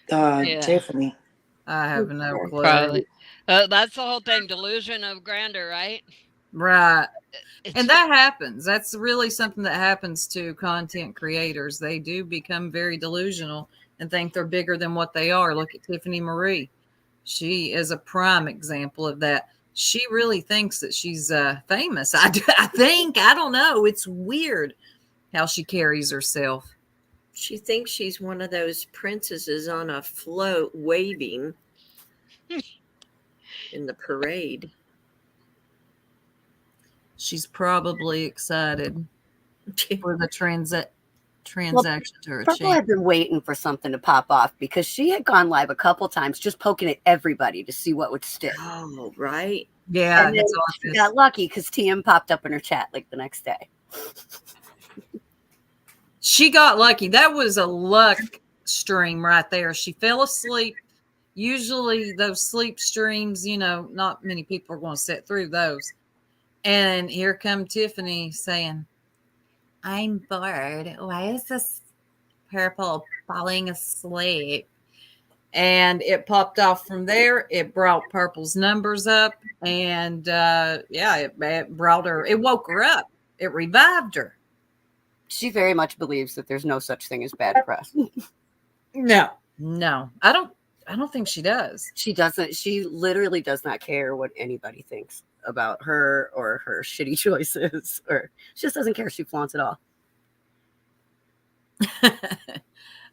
Speaker 3: Tiffany.
Speaker 6: I have no clue.
Speaker 2: Probably. That's the whole thing. Delusion of grandeur, right?
Speaker 6: Right. And that happens. That's really something that happens to content creators. They do become very delusional and think they're bigger than what they are. Look at Tiffany Marie. She is a prime example of that. She really thinks that she's famous. I think. I don't know. It's weird how she carries herself.
Speaker 7: She thinks she's one of those princesses on a float waving in the parade.
Speaker 6: She's probably excited for the transaction to her
Speaker 9: Purple had been waiting for something to pop off because she had gone live a couple times just poking at everybody to see what would stick.
Speaker 7: Oh, right.
Speaker 6: Yeah,
Speaker 9: and then she got lucky because TM popped up in her chat like the next day.
Speaker 6: She got lucky. That was a luck stream right there. She fell asleep. Usually those sleep streams, not many people are going to sit through those. And here come Tiffany saying, I'm bored. Why is this Purple falling asleep? And it popped off from there. It brought Purple's numbers up. And it brought her, it woke her up. It revived her.
Speaker 9: She very much believes that there's no such thing as bad press.
Speaker 6: No, I don't think she does.
Speaker 9: She doesn't. She literally does not care what anybody thinks about her or her shitty choices, or she just doesn't care. She flaunts it all.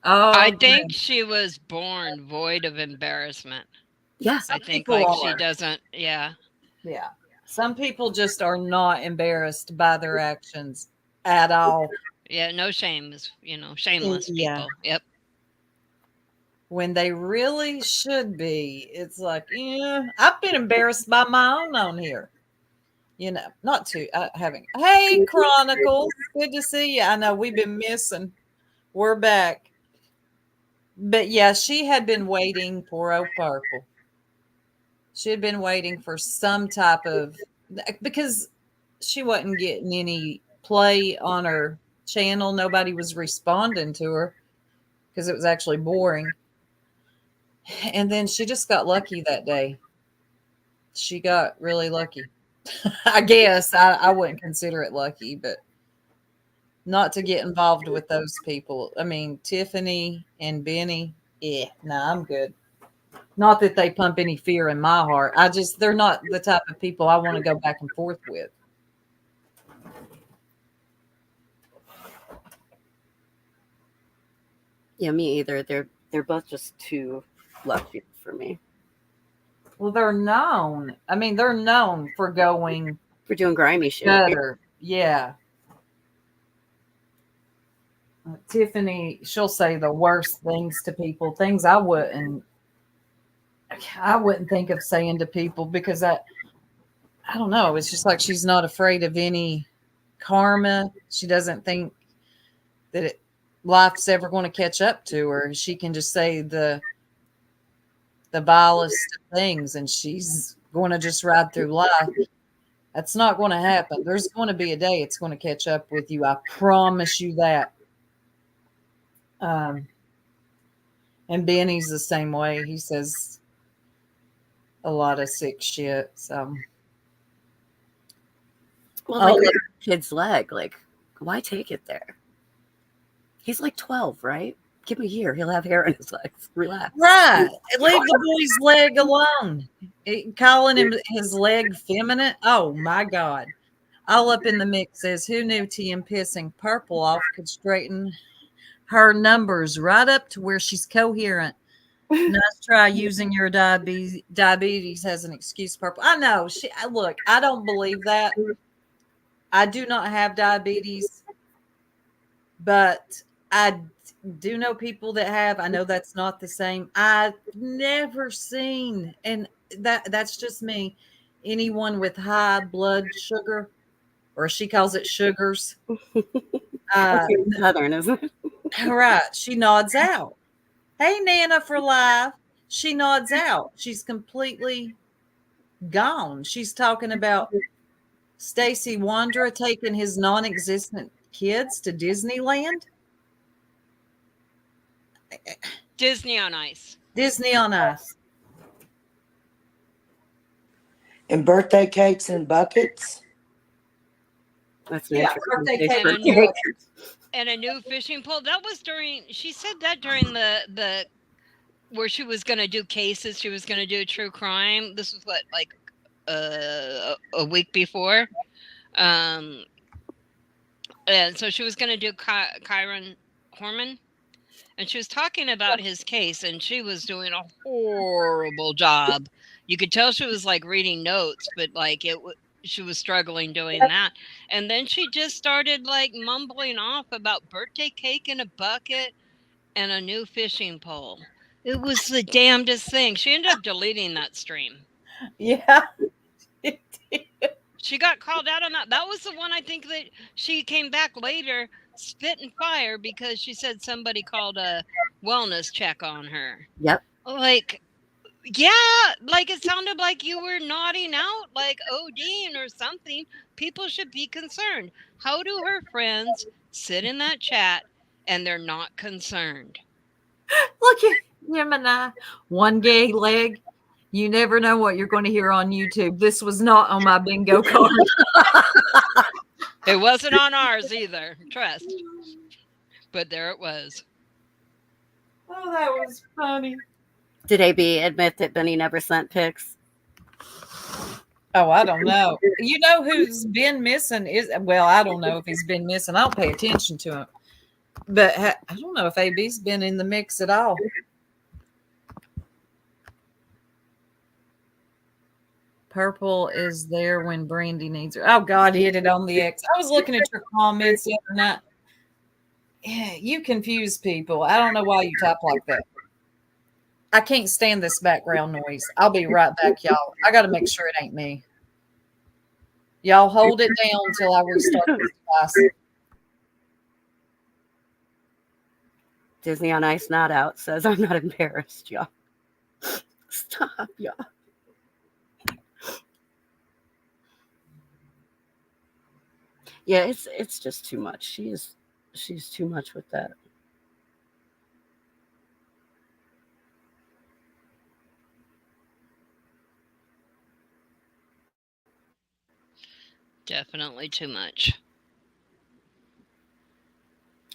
Speaker 2: I think she was born void of embarrassment.
Speaker 9: Yeah,
Speaker 2: I think like she doesn't. Yeah.
Speaker 6: Some people just are not embarrassed by their actions at all.
Speaker 2: Yeah, no shame is, shameless people. Yep.
Speaker 6: When they really should be. It's like, I've been embarrassed by my own on here. Not to having. Hey, Chronicles, good to see you. I know we've been missing. We're back. But yeah, she had been waiting for Purple.
Speaker 1: She had been waiting for some type of, because she wasn't getting any play on her channel. Nobody was responding to her because it was actually boring. And then she just got lucky that day. She got really lucky. I guess I wouldn't consider it lucky, but not to get involved with those people. I mean, Tiffany and Benny, yeah, nah, I'm good. Not that they pump any fear in my heart. They're not the type of people I want to go back and forth with.
Speaker 9: Yeah, me either. They're both just too lucky for me.
Speaker 1: Well, they're known. I mean, they're known for going
Speaker 9: For doing grimy shit.
Speaker 1: better. Yeah. Tiffany, she'll say the worst things to people, things I wouldn't think of saying to people, because I don't know. It's just like she's not afraid of any karma. She doesn't think that life's ever going to catch up to her. She can just say the vilest of things, and she's going to just ride through life. That's not going to happen. There's going to be a day it's going to catch up with you. I promise you that. And Benny's the same way. He says a lot of sick shit. So,
Speaker 9: Well, like the kid's leg, like, why take it there? He's like 12, right? Give him a year. He'll have hair in his legs. Relax.
Speaker 1: right. Leave the boy's leg alone. Calling him his leg feminine. Oh my God. All up in the mix says, who knew TM pissing purple off could straighten her numbers right up to where she's coherent. Nice try using your diabetes as an excuse. Purple. I know. Look, I don't believe that. I do not have diabetes, but I do know people that have. I know that's not the same. I've never seen, and that's just me, anyone with high blood sugar, or she calls it sugars.
Speaker 9: Southern, isn't it?
Speaker 1: Right. She nods out. Hey, Nana for life. She nods out. She's completely gone. She's talking about Stacy Wandra taking his non-existent kids to Disneyland.
Speaker 2: Disney on Ice.
Speaker 1: Disney on Ice.
Speaker 3: And birthday cakes and buckets.
Speaker 9: That's
Speaker 1: birthday
Speaker 2: And
Speaker 1: cake.
Speaker 2: and a new fishing pole. That was during. She said that during the where she was going to do cases. She was going to do true crime. This was what, like a week before. And so she was going to do Kyron Horman. And she was talking about his case, and she was doing a horrible job. You could tell she was like reading notes, but like she was struggling doing that. And then she just started like mumbling off about birthday cake in a bucket and a new fishing pole. It was the damnedest thing. She ended up deleting that stream.
Speaker 1: Yeah.
Speaker 2: She got called out on that. That was the one, I think, that she came back later, spit and fire, because she said somebody called a wellness check on her.
Speaker 9: Yep.
Speaker 2: Like, yeah, like it sounded like you were nodding out, like ODing or something. People should be concerned. How do her friends sit in that chat and they're not concerned?
Speaker 1: Look at him and I. One gay leg. You never know what you're going to hear on YouTube. This was not on my bingo card.
Speaker 2: It wasn't on ours either, trust. But there it was.
Speaker 1: Oh, that was funny.
Speaker 9: Did AB admit that Benny never sent pics?
Speaker 1: Oh, I don't know. You know who's been missing I don't know if he's been missing. I don't pay attention to him. But I don't know if AB's been in the mix at all. Purple is there when Brandy needs her. Oh, God, hit it on the X. I was looking at your comments the other night. Yeah, you confuse people. I don't know why you type like that. I can't stand this background noise. I'll be right back, y'all. I got to make sure it ain't me. Y'all hold it down until I restart this device.
Speaker 9: Disney on Ice not out says, I'm not embarrassed, y'all. Stop, y'all. Yeah, it's just too much. She's too much with that.
Speaker 2: Definitely too much.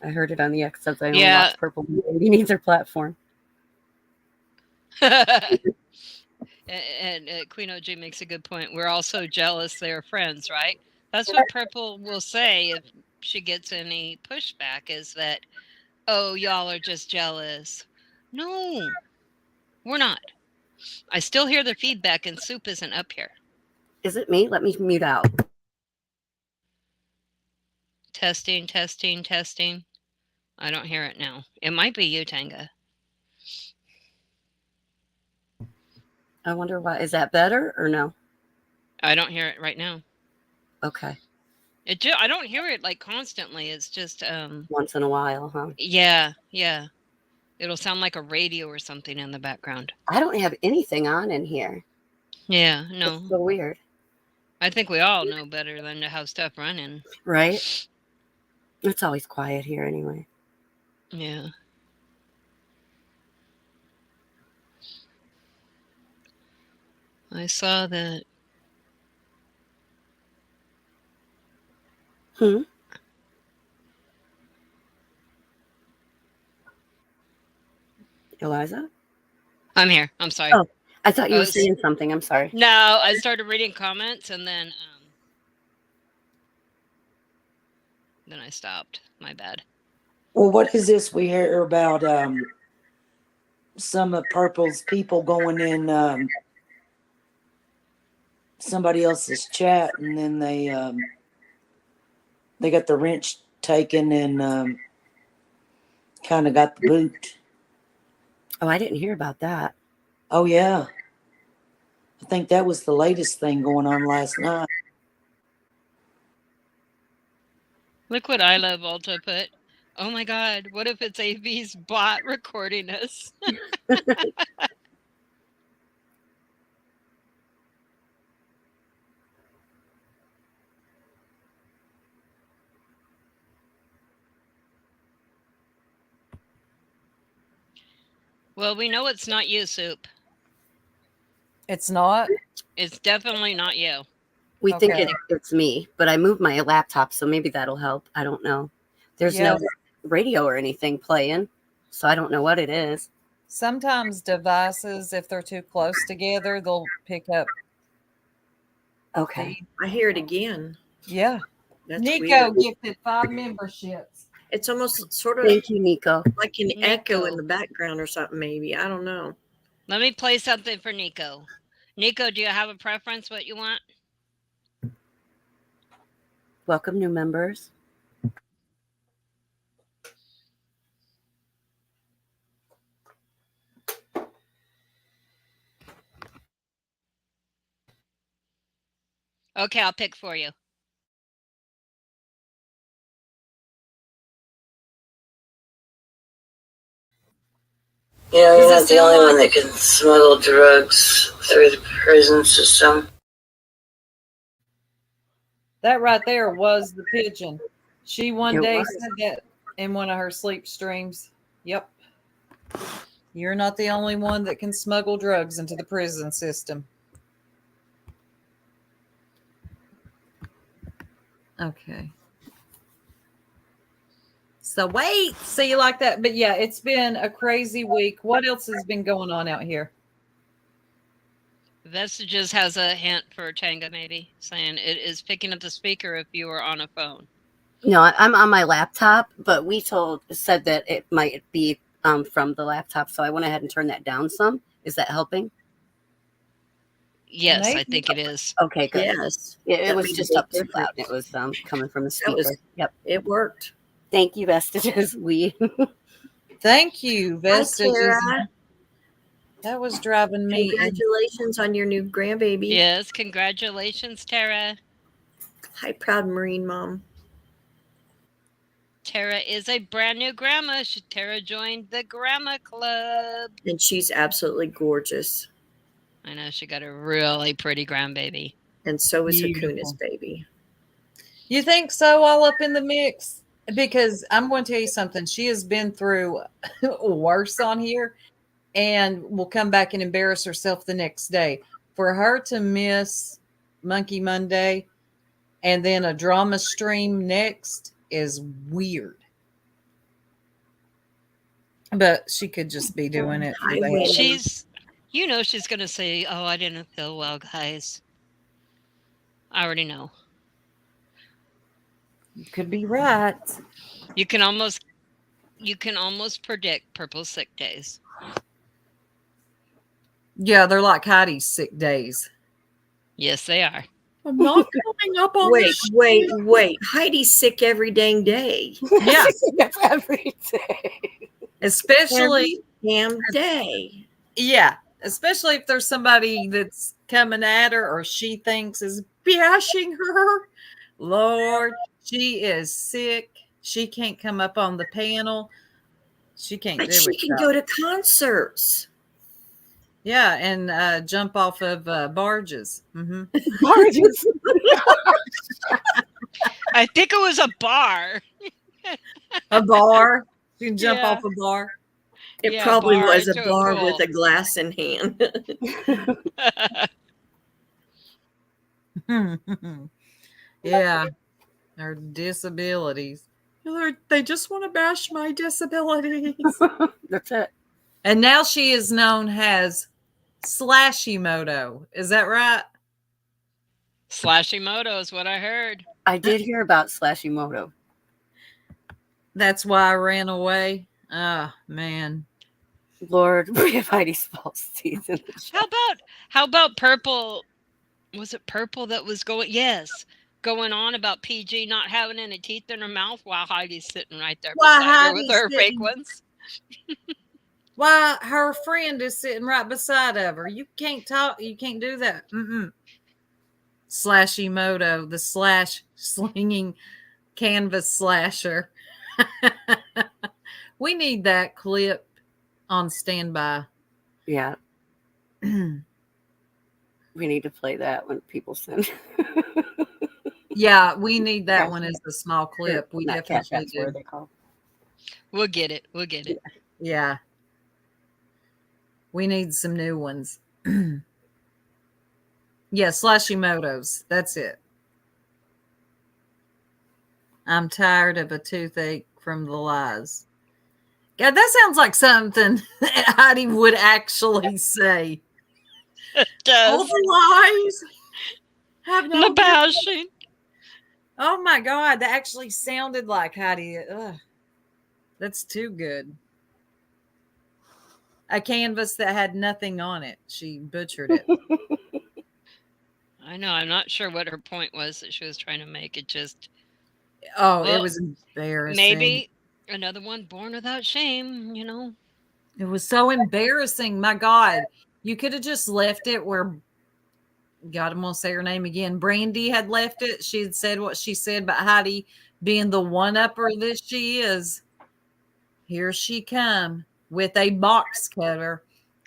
Speaker 9: I heard it on the X says I only
Speaker 2: Yeah.
Speaker 9: watch Purple. He needs her platform.
Speaker 2: And Queen OG makes a good point. We're all so jealous they're friends, right? That's what Purple will say if she gets any pushback, is that, oh, y'all are just jealous. No, we're not. I still hear the feedback and Soup isn't up here.
Speaker 9: Is it me? Let me mute out.
Speaker 2: Testing, testing, testing. I don't hear it now. It might be you, Tanga.
Speaker 9: I wonder why. Is that better or no?
Speaker 2: I don't hear it right now.
Speaker 9: Okay.
Speaker 2: I don't hear it like constantly. It's just
Speaker 9: Once in a while, huh?
Speaker 2: yeah. It'll sound like a radio or something in the background.
Speaker 9: I don't have anything on in here.
Speaker 2: Yeah, no.
Speaker 9: It's so weird.
Speaker 2: I think we all know better than to have stuff running.
Speaker 9: Right? It's always quiet here anyway.
Speaker 2: Yeah. I saw that.
Speaker 9: Eliza?
Speaker 2: I'm here. I'm sorry.
Speaker 9: Oh, I thought you were saying something. I'm sorry.
Speaker 2: No, I started reading comments and then I stopped. My bad.
Speaker 3: Well, what is this we hear about some of Purple's people going in somebody else's chat, and then they got the wrench taken and kind of got the boot.
Speaker 9: Oh, I didn't hear about that.
Speaker 3: Oh, yeah. I think that was the latest thing going on last night.
Speaker 2: Look what I Love Alta put. Oh my God, what if it's AV's bot recording us? Well, we know it's not you, Soup.
Speaker 1: It's not?
Speaker 2: It's definitely not you.
Speaker 9: We think
Speaker 1: Okay.
Speaker 9: it's me, but I moved my laptop, so maybe that'll help. I don't know. There's no radio or anything playing, so I don't know what it is.
Speaker 1: Sometimes devices, if they're too close together, they'll pick up.
Speaker 9: Okay.
Speaker 5: I hear it again.
Speaker 1: Yeah.
Speaker 5: That's
Speaker 1: Nico
Speaker 5: weird.
Speaker 1: gifted 5 memberships.
Speaker 5: It's almost sort of
Speaker 9: Thank you, Nico.
Speaker 5: like an echo in
Speaker 2: Nico.
Speaker 5: the background or something, maybe. I don't know.
Speaker 2: Let me play something for Nico. Nico, do you have a preference what you want?
Speaker 9: Welcome, new members.
Speaker 2: Okay, I'll pick for you.
Speaker 8: You know, you're not the only one that can smuggle drugs through the prison system.
Speaker 1: That right there was the pigeon. She one
Speaker 9: It
Speaker 1: day
Speaker 9: was.
Speaker 1: said that in one of her sleep streams. Yep. You're not the only one that can smuggle drugs into the prison system. Okay. So wait, see you like that. But yeah, it's been a crazy week. What else has been going on out here?
Speaker 2: Vestiges has a hint for Tanga, maybe, saying it is picking up the speaker if you are on a phone.
Speaker 9: No, I'm on my laptop, but we said that it might be from the laptop, so I went ahead and turned that down some. Is that helping?
Speaker 2: Yes, I
Speaker 1: Maybe.
Speaker 2: think it is.
Speaker 9: Okay, good.
Speaker 5: Yes.
Speaker 9: It
Speaker 5: That
Speaker 9: was
Speaker 5: made a
Speaker 9: just
Speaker 5: big
Speaker 9: up too
Speaker 5: difference.
Speaker 9: loud. It was coming from the
Speaker 5: That
Speaker 9: speaker.
Speaker 5: was-
Speaker 9: Yep.
Speaker 5: It worked.
Speaker 9: Thank you, Vestiges.
Speaker 1: Thank you, Vestiges.
Speaker 5: Tara.
Speaker 1: That was driving me.
Speaker 5: Congratulations on your new grandbaby.
Speaker 2: Yes, congratulations, Tara.
Speaker 5: Hi, proud Marine mom.
Speaker 2: Tara is a brand new grandma. Tara joined the grandma club.
Speaker 5: And she's absolutely gorgeous.
Speaker 2: I know she got a really pretty grandbaby.
Speaker 5: And so is
Speaker 1: Beautiful.
Speaker 5: Hakuna's baby.
Speaker 1: You think so? All up in the mix? Because I'm going to tell you something. She has been through worse on here and will come back and embarrass herself the next day. For her to miss Monkey Monday and then a drama stream next is weird. But she could just be doing it for that.
Speaker 2: She's, you know, she's going to say, oh, I didn't feel well, guys. I already know.
Speaker 1: You could be right.
Speaker 2: You can almost predict Purple sick days.
Speaker 1: Yeah, they're like Heidi's sick days.
Speaker 2: Yes, they are.
Speaker 1: I'm not coming up on
Speaker 7: Wait. Heidi's sick every dang day.
Speaker 1: Yeah.
Speaker 4: That's every day.
Speaker 1: Especially
Speaker 7: Damn day.
Speaker 1: Yeah, especially if there's somebody that's coming at her or she thinks is bashing her. Lord, she is sick. She can't come up on the panel. She can't
Speaker 7: But
Speaker 1: do
Speaker 7: she
Speaker 1: it.
Speaker 7: can go to concerts.
Speaker 1: Yeah, and jump off of barges. Mm-hmm.
Speaker 4: Barges.
Speaker 2: I think it was a bar.
Speaker 1: A bar. You can jump
Speaker 2: Yeah.
Speaker 1: off a bar.
Speaker 7: It
Speaker 2: Yeah,
Speaker 7: probably
Speaker 2: bar
Speaker 7: was a
Speaker 2: into a
Speaker 7: bar
Speaker 2: pool.
Speaker 7: with a glass in hand.
Speaker 1: Yeah, their disabilities. They just want to bash my disabilities.
Speaker 4: That's it.
Speaker 1: And now she is known as Slashy Moto. Is that right?
Speaker 2: Slashy Moto is what I heard.
Speaker 9: I did hear about Slashy Moto.
Speaker 1: That's why I ran away. Oh, man.
Speaker 9: Lord, we have Heidi's false teeth in the chat.
Speaker 2: How about Purple? Was it Purple that was going? Yes, going on about PG not having any teeth in her mouth while Heidi's sitting right there
Speaker 1: Why
Speaker 2: beside her with
Speaker 1: Heidi's
Speaker 2: her fake
Speaker 1: sitting-
Speaker 2: ones.
Speaker 1: Why her friend is sitting right beside of her. You can't talk. You can't do that. Mm-mm. Slashy Moto, the slash slinging canvas slasher. We need that clip on standby.
Speaker 9: Yeah. We need to play that when people send.
Speaker 1: Yeah, we need that
Speaker 9: Cash
Speaker 1: one as a small clip. We
Speaker 9: Not cash
Speaker 1: definitely
Speaker 9: apps, what are
Speaker 1: do.
Speaker 9: they called?
Speaker 2: We'll get it. We'll get it.
Speaker 1: Yeah. We need some new ones. Yeah, Slashy Motos. That's it. I'm tired of a toothache from the lies. God, that sounds like something that Heidi would actually say.
Speaker 2: It
Speaker 1: All
Speaker 2: does.
Speaker 1: the lies have no
Speaker 2: The bashing.
Speaker 1: Oh my God, that actually sounded like Heidi. Ugh, that's too good. A canvas that had nothing on it. She butchered it.
Speaker 2: I know. I'm not sure what her point was that she was trying to make. It just
Speaker 1: Oh, it
Speaker 2: Well,
Speaker 1: was embarrassing.
Speaker 2: maybe another one born without shame. You know.
Speaker 1: It was so embarrassing. My God. You could have just left it where, God, I'm going to say her name again. Brandy had left it. She had said what she said about Heidi being the one-upper that she is. Here she come with a box cutter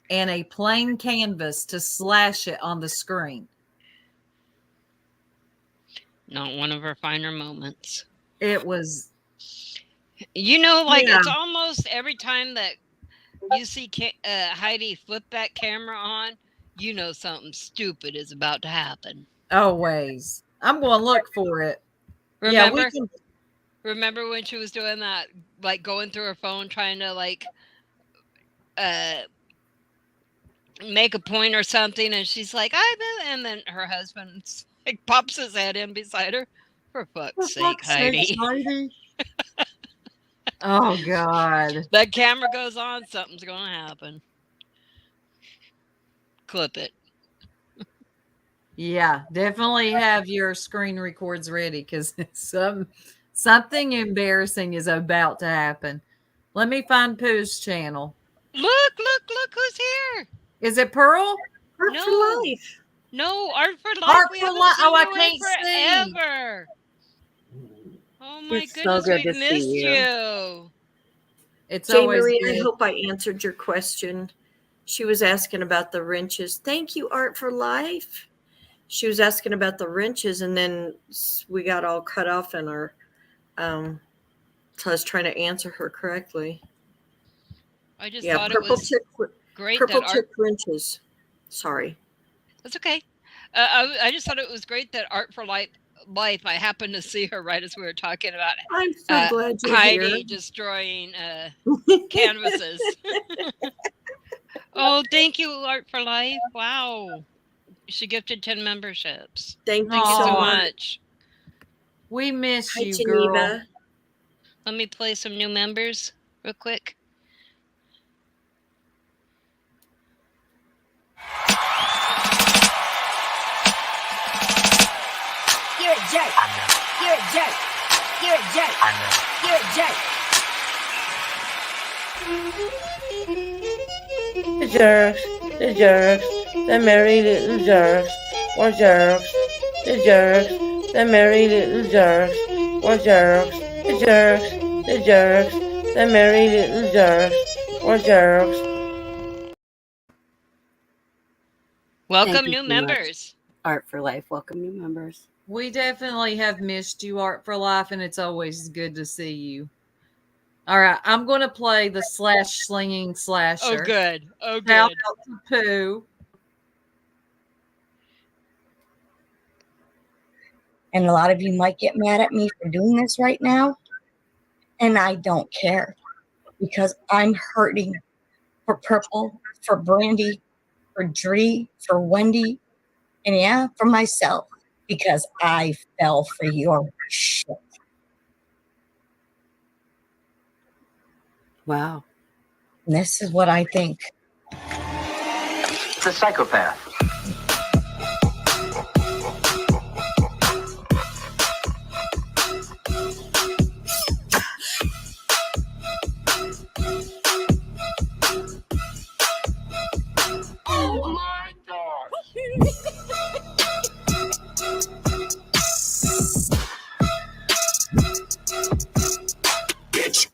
Speaker 1: and a plain canvas to slash it on the screen.
Speaker 2: Not one of her finer moments.
Speaker 1: It was,
Speaker 2: You know, like
Speaker 1: Yeah.
Speaker 2: it's almost every time that you see Heidi flip that camera on, you know something stupid is about to happen.
Speaker 1: always. I'm going to look for it.
Speaker 2: Remember?
Speaker 1: Yeah, we can.
Speaker 2: Remember when she was doing that, like going through her phone trying to like make a point or something, and she's like, and then her husband like pops his head in beside her. For fuck's sake, Heidi.
Speaker 1: Oh, God.
Speaker 2: That camera goes on, something's going to happen. Clip it.
Speaker 1: Yeah, definitely have your screen records ready because something embarrassing is about to happen. Let me find Pooh's channel.
Speaker 2: Look who's here.
Speaker 1: Is it Pearl?
Speaker 7: Art
Speaker 2: No.
Speaker 7: for life.
Speaker 2: No, Art for Life.
Speaker 1: Art
Speaker 2: We
Speaker 1: for
Speaker 2: haven't
Speaker 1: Life.
Speaker 2: seen
Speaker 1: Oh, I
Speaker 2: you in
Speaker 1: can't see.
Speaker 2: forever. Oh my
Speaker 9: It's so
Speaker 2: goodness,
Speaker 9: good
Speaker 2: we
Speaker 9: to
Speaker 2: missed
Speaker 9: see you.
Speaker 2: you.
Speaker 1: It's
Speaker 7: Jane
Speaker 1: always
Speaker 7: Marie, I
Speaker 1: good.
Speaker 7: hope I answered your question. She was asking about the wrenches. Thank you, Art for Life. She was asking about the wrenches, and then we got all cut off in our. So I was trying to answer her correctly.
Speaker 2: I just
Speaker 7: Yeah,
Speaker 2: thought it was great
Speaker 7: purple
Speaker 2: that
Speaker 7: tip wrenches. Sorry.
Speaker 2: That's okay. I just thought it was great that Art for Life. I happened to see her right as we were talking about
Speaker 7: I'm so glad you're
Speaker 2: Heidi
Speaker 7: here.
Speaker 2: destroying canvases. Oh, thank you, Art for Life. Wow. She gifted 10 memberships.
Speaker 7: Thank
Speaker 2: Thank
Speaker 7: you
Speaker 2: you
Speaker 7: so
Speaker 2: so
Speaker 7: much.
Speaker 2: much.
Speaker 1: We miss
Speaker 7: Hi,
Speaker 1: you, girl.
Speaker 7: Geneva.
Speaker 2: Let me play some new members real quick.
Speaker 10: You're a jerk. You're a jerk. You're a jerk. You're a jerk.
Speaker 8: The jerks, the jerks, the merry little jerks, were jerks. The jerks, the merry little jerks, were jerks. The jerks, the jerks, the merry little jerks, were jerks.
Speaker 2: Welcome
Speaker 9: Thank you
Speaker 2: new
Speaker 9: so much.
Speaker 2: members.
Speaker 9: Art for Life. Welcome new members.
Speaker 1: We definitely have missed you, Art for Life, and it's always good to see you. All right, I'm going to play the slinging slasher.
Speaker 2: Oh, good. Oh,
Speaker 1: Shout
Speaker 2: good.
Speaker 1: out to Pooh.
Speaker 11: And a lot of you might get mad at me for doing this right now. And I don't care because I'm hurting for Purple, for Brandy, for Dree, for Wendy, and yeah, for myself because I fell for your shit.
Speaker 9: Wow.
Speaker 11: And this is what I think.
Speaker 12: The psychopath.
Speaker 10: Oh my God. Bitch.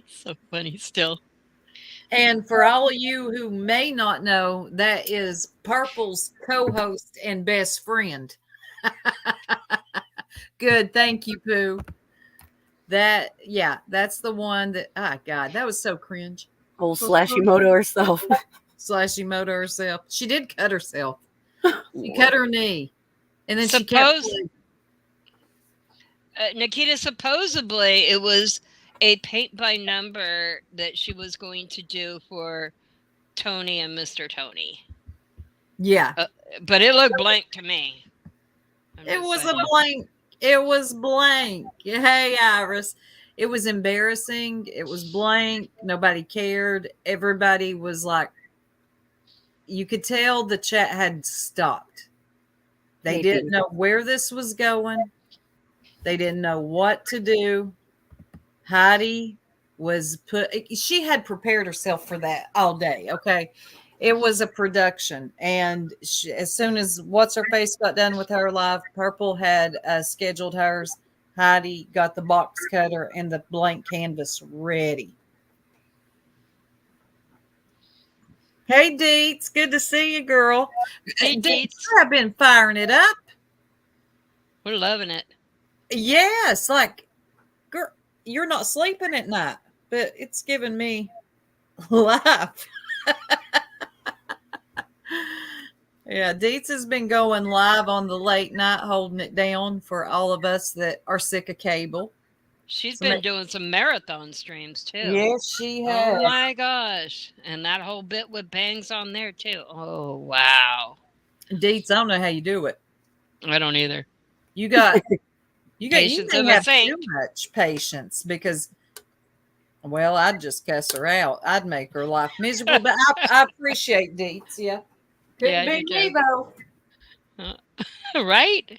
Speaker 2: So funny still.
Speaker 1: And for all of you who may not know, that is Purple's co-host and best friend. Good. Thank you, Pooh. That's the one that, God, that was so cringe.
Speaker 9: Old Slashy Moto herself.
Speaker 1: Slashy Moto herself. She did cut herself. She cut her knee. And then
Speaker 2: Nikita, supposedly it was a paint by number that she was going to do for Tony and Mr. Tony.
Speaker 1: Yeah.
Speaker 2: But it looked blank to me.
Speaker 1: It was a blank. It was blank. Hey, Iris. It was embarrassing. It was blank. Nobody cared. Everybody was like, you could tell the chat had stopped. They didn't know where this was going. They didn't know what to do. Heidi she had prepared herself for that all day. Okay. It was a production. And as soon as What's Her Face got done with her live, Purple had scheduled hers. Heidi got the box cutter and the blank canvas ready. Hey, Deets. Good to see you, girl.
Speaker 2: Hey, Deets.
Speaker 1: I've been firing it up.
Speaker 2: We're loving it.
Speaker 1: Yes. Like, girl, you're not sleeping at night, but it's giving me life. Yeah, Deets has been going live on the late night, holding it down for all of us that are sick of cable.
Speaker 2: She's been doing some marathon streams too.
Speaker 1: Yes, she has.
Speaker 2: Oh my gosh. And that whole bit with bangs on there too. Oh, wow.
Speaker 1: Deets, I don't know how you do it.
Speaker 2: I don't either.
Speaker 1: You got
Speaker 2: Patience
Speaker 1: you
Speaker 2: of
Speaker 1: may
Speaker 2: a
Speaker 1: have
Speaker 2: saint.
Speaker 1: too much patience because, well, I'd just cuss her out. I'd make her life miserable, but I appreciate Deets. Yeah. Couldn't
Speaker 2: Yeah,
Speaker 1: be me though.
Speaker 2: Right?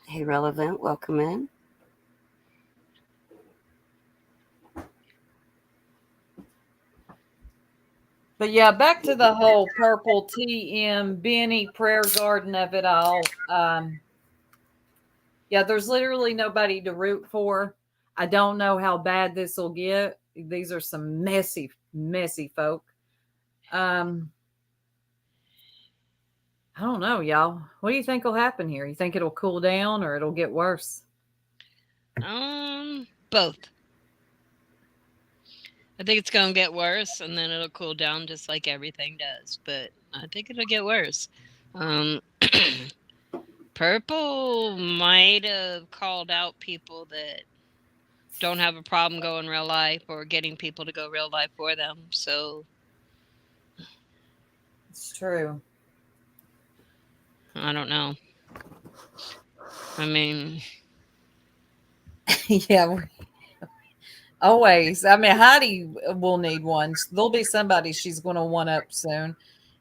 Speaker 9: Hey, Relevant, welcome in.
Speaker 1: But yeah, back to the whole purple TM Benny prayer garden of it all. Yeah, there's literally nobody to root for. I don't know how bad this will get. These are some messy, messy folk. I don't know, y'all. What do you think will happen here? You think it'll cool down or it'll get worse?
Speaker 2: Both. I think it's going to get worse and then it'll cool down just like everything does. But I think it'll get worse. Purple might have called out people that don't have a problem going real life or getting people to go real life for them. So
Speaker 1: it's true.
Speaker 2: I don't know. I mean,
Speaker 1: yeah. Always. I mean, Heidi will need one. There'll be somebody she's going to one up soon.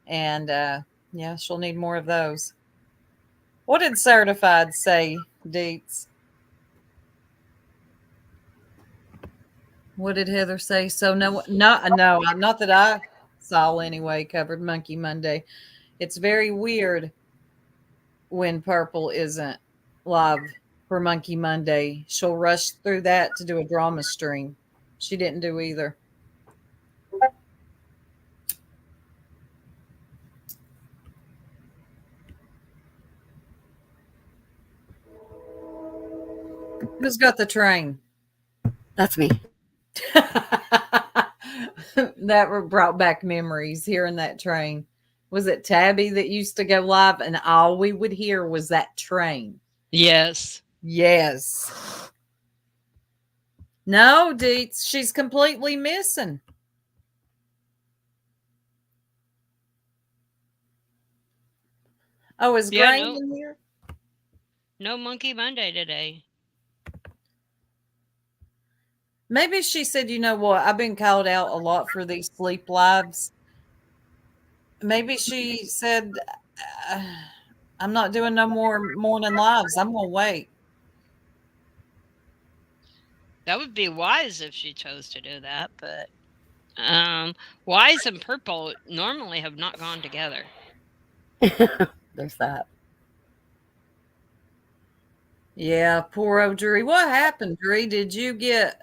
Speaker 1: And yeah, she'll need more of those. What did Certified say, Deets? What did Heather say? So no, not that I saw anyway, covered Monkey Monday. It's very weird when Purple isn't live for Monkey Monday. She'll rush through that to do a drama stream. She didn't do either. Who's got the train?
Speaker 9: That's me.
Speaker 1: That brought back memories hearing that train. Was it Tabby that used to go live and all we would hear was that train?
Speaker 2: yes.
Speaker 1: Yes. No, Deets, she's completely missing. Oh, is
Speaker 2: Yeah,
Speaker 1: Grain in here?
Speaker 2: No Monkey Monday today.
Speaker 1: Maybe she said, you know what? I've been called out a lot for these sleep lives. Maybe she said, I'm not doing no more morning lives. I'm going to wait.
Speaker 2: That would be wise if she chose to do that, but Wise and Purple normally have not gone together.
Speaker 9: There's that.
Speaker 1: Yeah, poor old Dree. What happened, Dree? Did you get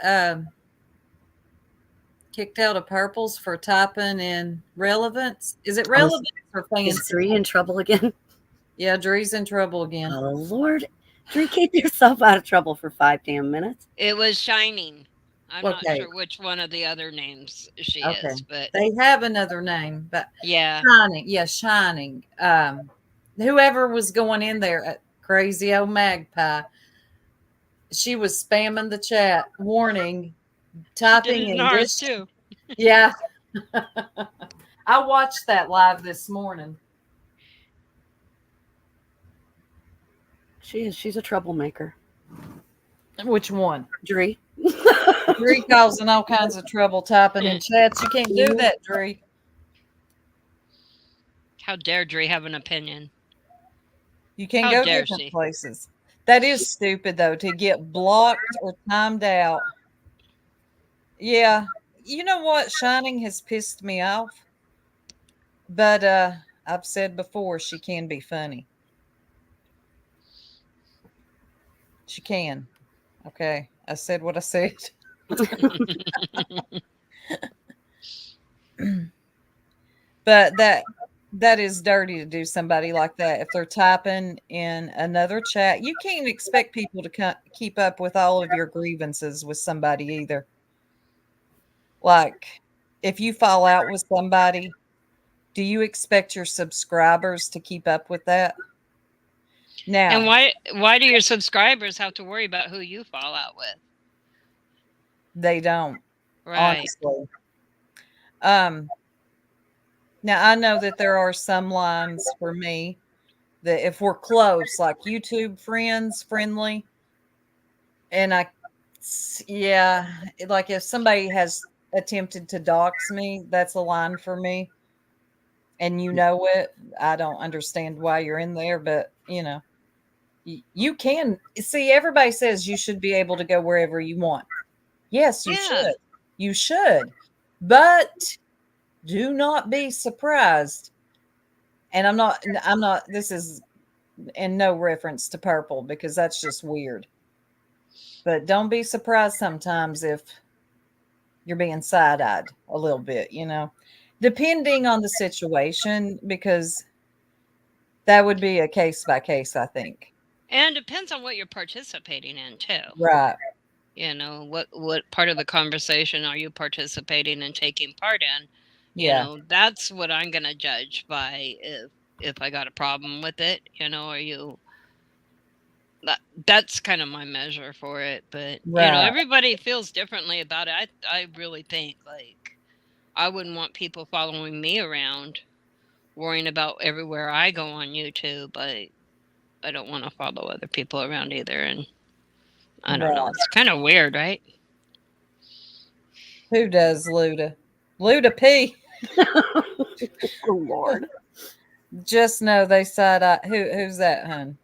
Speaker 1: kicked out of Purples for typing in relevance? Is it relevance or fancy?
Speaker 9: Is Dree in trouble again?
Speaker 1: Yeah, Dree's in trouble again.
Speaker 9: Oh, Lord. Dree, keep yourself out of trouble for 5 damn minutes.
Speaker 2: It was Shining. I'm not
Speaker 1: Okay.
Speaker 2: sure which one of the other names she
Speaker 1: Okay.
Speaker 2: is, but
Speaker 1: They have another name, but
Speaker 2: yeah.
Speaker 1: Shining. Yeah, Shining. Whoever was going in there, crazy old magpie, she was spamming the chat, warning, typing in this.
Speaker 2: Too.
Speaker 1: Yeah. I watched that live this morning.
Speaker 9: She is. She's a troublemaker.
Speaker 1: Which one?
Speaker 9: Dree.
Speaker 1: Dree causing all kinds of trouble typing in chats. You can't do that, Dree.
Speaker 2: How dare Dree have an opinion?
Speaker 1: You can't
Speaker 2: How
Speaker 1: go
Speaker 2: dare
Speaker 1: different
Speaker 2: she?
Speaker 1: places. That is stupid, though, to get blocked or timed out. Yeah. You know what? Shining has pissed me off. But I've said before, she can be funny. She can. Okay. I said what I said. But that is dirty to do somebody like that. If they're typing in another chat, you can't expect people to keep up with all of your grievances with somebody either. Like, if you fall out with somebody, do you expect your subscribers to keep up with that? Now,
Speaker 2: And why do your subscribers have to worry about who you fall out with?
Speaker 1: they don't.
Speaker 2: Right.
Speaker 1: Honestly. Now I know that there are some lines for me that if we're close, like YouTube friendly, and like if somebody has attempted to dox me, that's a line for me. And you know it. I don't understand why you're in there, but you know, you can see. Everybody says you should be able to go wherever you want. Yes, you should. You should, but do not be surprised. And I'm not, this is in no reference to purple because that's just weird. But don't be surprised sometimes if you're being side-eyed a little bit, depending on the situation, because that would be a case by case, I think.
Speaker 2: And depends on what you're participating in too.
Speaker 1: Right.
Speaker 2: What part of the conversation are you participating and taking part in?
Speaker 1: Yeah.
Speaker 2: That's what I'm going to judge by if I got a problem with it, are you that's kind of my measure for it, but
Speaker 1: Right.
Speaker 2: everybody feels differently about it. I really think like I wouldn't want people following me around worrying about everywhere I go on YouTube, but I don't want to follow other people around either, and I don't know.
Speaker 1: Right.
Speaker 2: It's kind of weird, right?
Speaker 1: Who does Luda? Luda P.
Speaker 9: Oh Lord.
Speaker 1: Just know they side eye. Who's that, hun?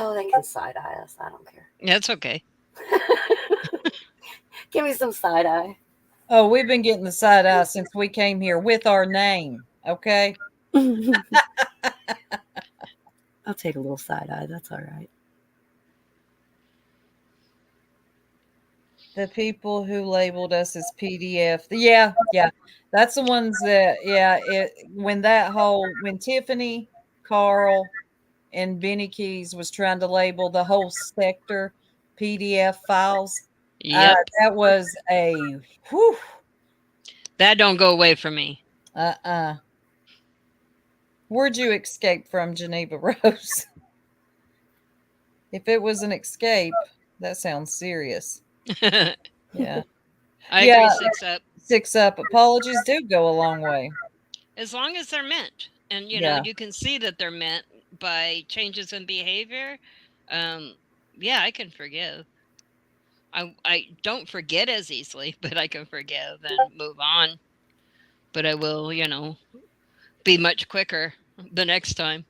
Speaker 9: Oh, they can side eye us. I don't care.
Speaker 2: Yeah, it's okay.
Speaker 9: Give me some side eye.
Speaker 1: Oh, we've been getting the side eye since we came here with our name. Okay.
Speaker 9: I'll take a little side eye. That's all right.
Speaker 1: The people who labeled us as PDF. Yeah. That's the ones that, when Tiffany, Carl, and Benny Keys was trying to label the whole sector PDF files.
Speaker 2: Yep.
Speaker 1: That was a whew.
Speaker 2: That don't go away for me.
Speaker 1: Where'd you escape from, Geneva Rose? If it was an escape, that sounds serious. Yeah.
Speaker 2: I agree.
Speaker 1: 6 up. Apologies do go a long way.
Speaker 2: As long as they're meant. And, you can see that they're meant by changes in behavior. I can forgive. I don't forget as easily, but I can forgive and move on. But I will, be much quicker the next time.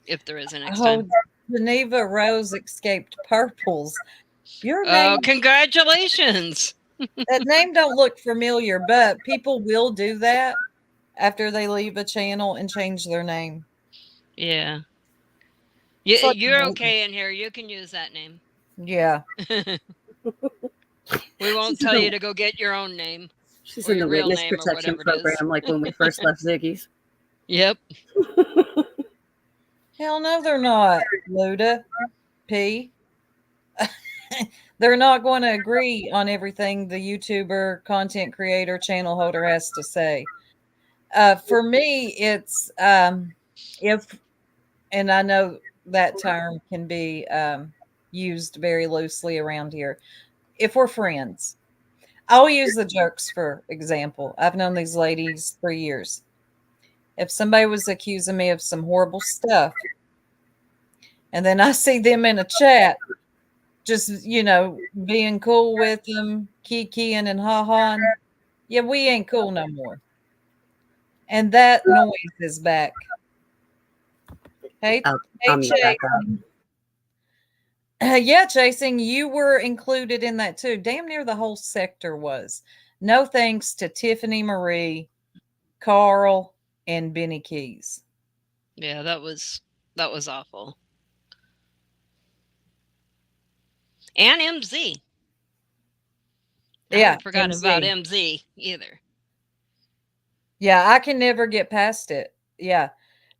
Speaker 2: If there is a next time.
Speaker 1: Geneva Rose escaped purples. Your name.
Speaker 2: Oh, congratulations.
Speaker 1: That name don't look familiar, but people will do that after they leave a channel and change their name.
Speaker 2: Yeah. You're okay in here. You can use that name.
Speaker 1: Yeah.
Speaker 2: We won't tell you to go get your own name.
Speaker 9: She's in the witness protection program like when we first left Ziggy's.
Speaker 2: Yep.
Speaker 1: Hell no, they're not, Luda P. They're not going to agree on everything the YouTuber, content creator, channel holder has to say. For me, it's if, and I know that term can be used very loosely around here. If we're friends, I'll use the jerks for example. I've known these ladies for years. If somebody was accusing me of some horrible stuff, and then I see them in a chat, just, being cool with them, kikiing and ha-haing, yeah, we ain't cool no more. And that noise is back. Hey, Chasing. Chasing, you were included in that too. Damn near the whole sector was. No thanks to Tiffany Marie, Carl, and Benny Keys.
Speaker 2: Yeah, that was awful. And MZ. I haven't forgotten about MZ either.
Speaker 1: Yeah, I can never get past it. Yeah,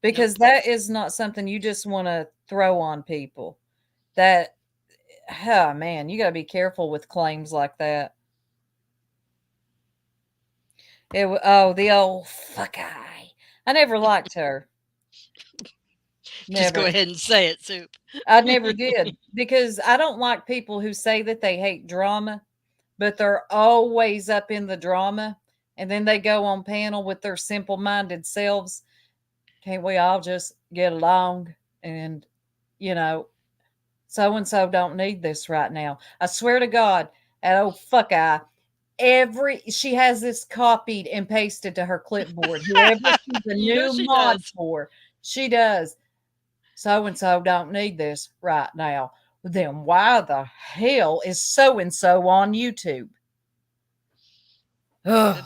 Speaker 1: because that is not something you just want to throw on people. That, oh man, you got to be careful with claims like that. The old fuck eye. I never liked her.
Speaker 2: Never. Just go ahead and say it, Soup.
Speaker 1: I never did, because I don't like people who say that they hate drama, but they're always up in the drama, and then they go on panel with their simple-minded selves. Can't we all just get along? And, so-and-so don't need this right now. I swear to God, that old fuck eye, she has this copied and pasted to her clipboard. Whoever she's a new mod for, she does. So-and-so don't need this right now. Then why the hell is so-and-so on YouTube? Ugh.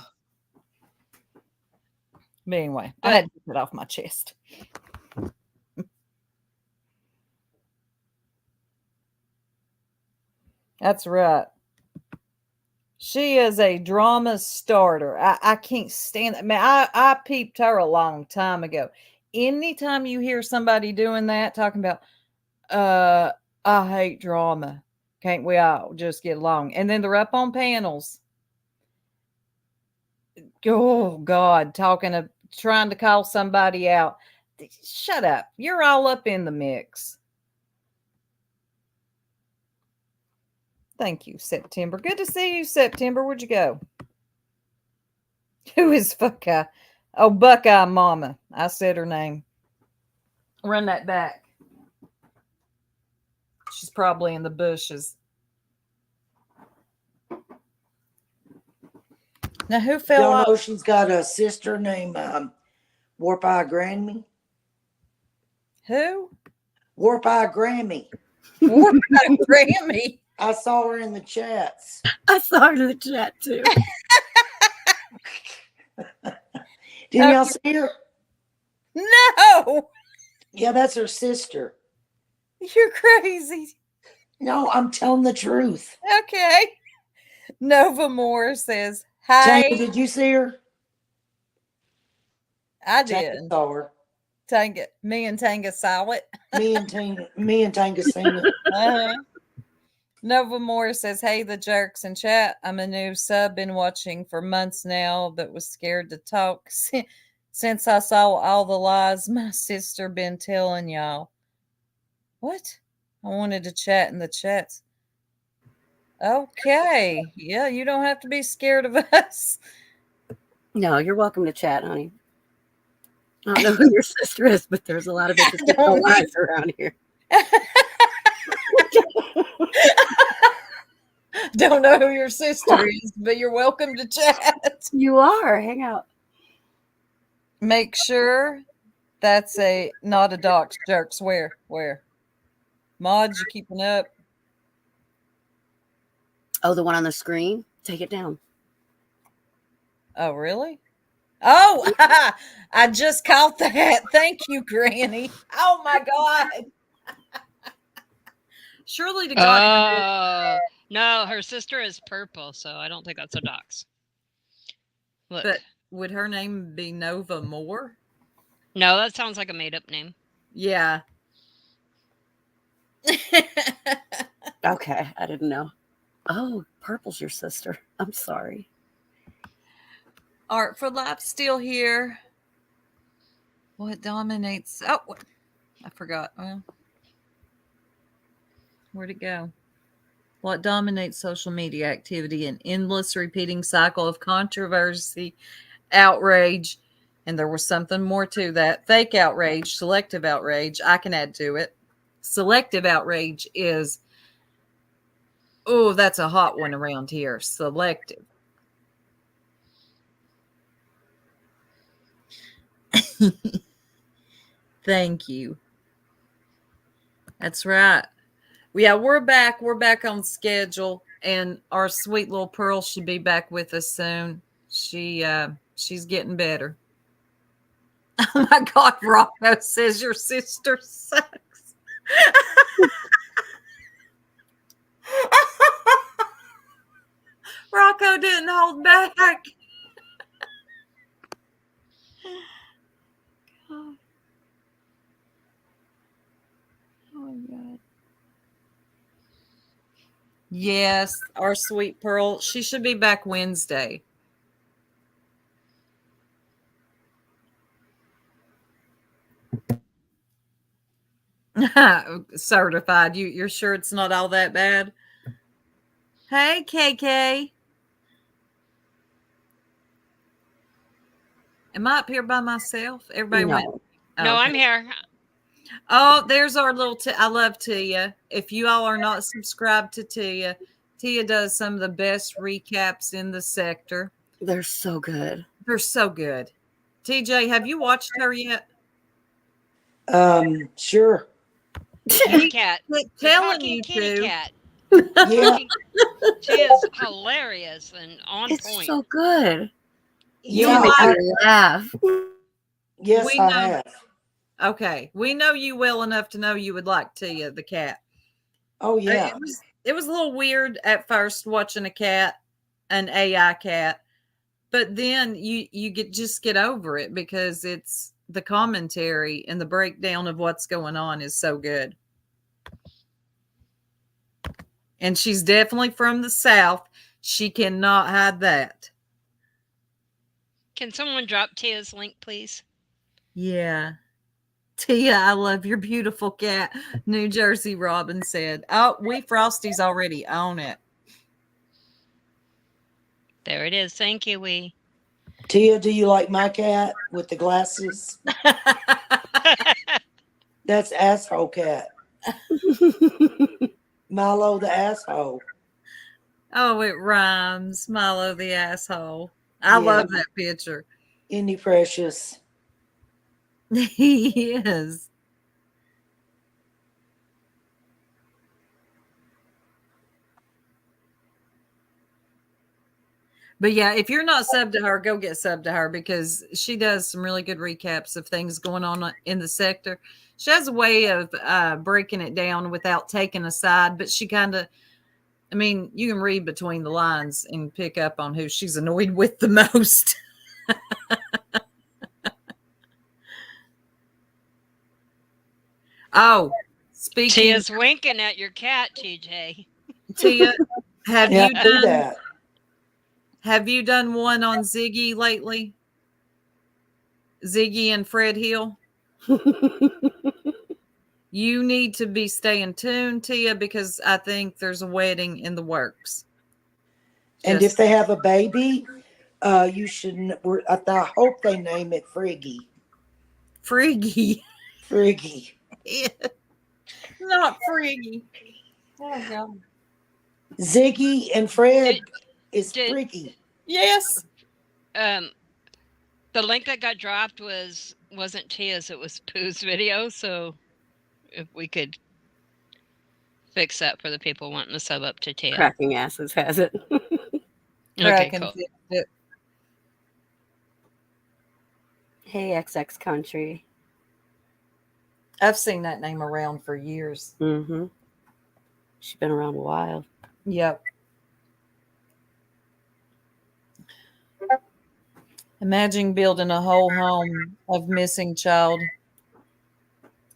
Speaker 6: But anyway, I had to get it off my chest. That's right. She is a drama starter. I can't stand that. Man, I peeped her a long time ago. Anytime you hear somebody doing that, talking about, I hate drama. Can't we all just get along? And then they're up on panels. Oh God, trying to call somebody out. Shut up. You're all up in the mix. Thank you, September. Good to see you, September. Where'd you go? Who is Buckeye? Oh, Buckeye Mama. I said her name. Run that back. She's probably in the bushes. Now, who fell
Speaker 3: Y'all
Speaker 6: off?
Speaker 3: know she's got a sister named Warp Eye Grammy.
Speaker 6: Who?
Speaker 3: Warp Eye Grammy.
Speaker 6: Warp Eye Grammy.
Speaker 3: I saw her in the chats.
Speaker 4: I saw her in the chat too.
Speaker 3: Didn't y'all see her?
Speaker 6: No.
Speaker 3: Yeah, that's her sister.
Speaker 6: You're crazy.
Speaker 3: No, I'm telling the truth.
Speaker 6: Okay. Nova Moore says, hi.
Speaker 3: Tanga, did you see her?
Speaker 6: I
Speaker 3: Tanga
Speaker 6: did.
Speaker 3: saw her.
Speaker 6: Tanga, me and Tanga saw it.
Speaker 3: Me and Tanga seen it.
Speaker 6: Uh-huh. Nova Moore says, hey, the jerks in chat. I'm a new sub, been watching for months now, but was scared to talk since I saw all the lies my sister been telling y'all. What? I wanted to chat in the chats. Okay. Yeah, you don't have to be scared of us.
Speaker 9: No, you're welcome to chat, honey. I don't know who your sister is, but there's a lot of interesting lies around here.
Speaker 6: Don't know who your sister is, but you're welcome to chat.
Speaker 9: You are. Hang out.
Speaker 6: Make sure that's not a dox jerks. Where? Mods, you keeping up?
Speaker 9: Oh, the one on the screen? Take it down.
Speaker 6: Oh, really? Oh, I just caught that. Thank you, Granny. Oh my God. Surely to God.
Speaker 2: No, her sister is purple, so I don't think that's a dox. Look.
Speaker 6: But would her name be Nova Moore?
Speaker 2: No, that sounds like a made-up name.
Speaker 6: Yeah.
Speaker 9: Okay, I didn't know. Oh, purple's your sister. I'm sorry.
Speaker 6: Art for Life still here. What dominates? Oh, I forgot. Well, where'd it go? What dominates social media activity? An endless repeating cycle of controversy, outrage, and there was something more to that. Fake outrage, selective outrage. I can add to it. Selective outrage is, oh, that's a hot one around here. Selective. Thank you. That's right. Yeah, we're back. We're back on schedule, and our sweet little Pearl should be back with us soon. She's getting better. Oh my God, Rocco says your sister sucks. Rocco didn't hold back. Oh my God. Yes, our sweet Pearl. She should be back Wednesday. Certified. You're sure it's not all that bad? Hey, KK. Am I up here by myself? Everybody went.
Speaker 2: No, I'm here.
Speaker 6: Oh, there's our little I love Tia. If you all are not subscribed to Tia, Tia does some of the best recaps in the sector.
Speaker 9: They're so good.
Speaker 6: They're so good. TJ, have you watched her yet?
Speaker 3: Sure.
Speaker 2: Kitty cat.
Speaker 6: Telling you
Speaker 2: kitty
Speaker 6: to.
Speaker 2: cat.
Speaker 3: Yeah.
Speaker 2: She is hilarious and on
Speaker 9: It's
Speaker 2: point.
Speaker 9: so good.
Speaker 3: Yeah,
Speaker 9: You make me laugh.
Speaker 3: Yes,
Speaker 6: We
Speaker 3: I
Speaker 6: know.
Speaker 3: have.
Speaker 6: Okay, we know you well enough to know you would like Tia the cat.
Speaker 3: Oh yeah.
Speaker 6: It was a little weird at first watching an AI cat, but then you get over it because it's the commentary and the breakdown of what's going on is so good. And she's definitely from the South. She cannot hide that.
Speaker 2: Can someone drop Tia's link, please?
Speaker 6: Yeah. Tia, I love your beautiful cat. New Jersey Robin said. Oh, we Frosties already own it.
Speaker 2: There it is. Thank you, we.
Speaker 3: Tia, do you like my cat with the glasses? That's asshole cat. Milo the asshole.
Speaker 6: Oh, it rhymes. Milo the asshole. I love that picture.
Speaker 3: Isn't he precious?
Speaker 6: He is. But yeah, if you're not subbed to her, go get subbed to her because she does some really good recaps of things going on in the sector. She has a way of breaking it down without taking a side, but she kind of, I mean, you can read between the lines and pick up on who she's annoyed with the most. Oh, speaking.
Speaker 2: Tia's winking at your cat, TJ.
Speaker 6: Tia, have you
Speaker 3: do
Speaker 6: done
Speaker 3: that?
Speaker 6: Have you done one on Ziggy lately? Ziggy and Fred Hill? You need to be staying tuned, Tia, because I think there's a wedding in the works.
Speaker 3: And if they have a baby, you should. I hope they name it Friggy.
Speaker 6: Friggy.
Speaker 3: Friggy.
Speaker 6: Not Friggy. Oh, God.
Speaker 3: Ziggy and Fred is Friggy.
Speaker 6: Yes.
Speaker 2: The link that got dropped wasn't Tia's, it was Pooh's video. So if we could fix that for the people wanting to sub up to Tia.
Speaker 9: Cracking Asses has it.
Speaker 2: Okay, cool.
Speaker 9: Hey, XX Country.
Speaker 6: I've seen that name around for years.
Speaker 9: Mm-hmm. She's been around a while.
Speaker 6: Yep. Imagine building a whole home of missing child,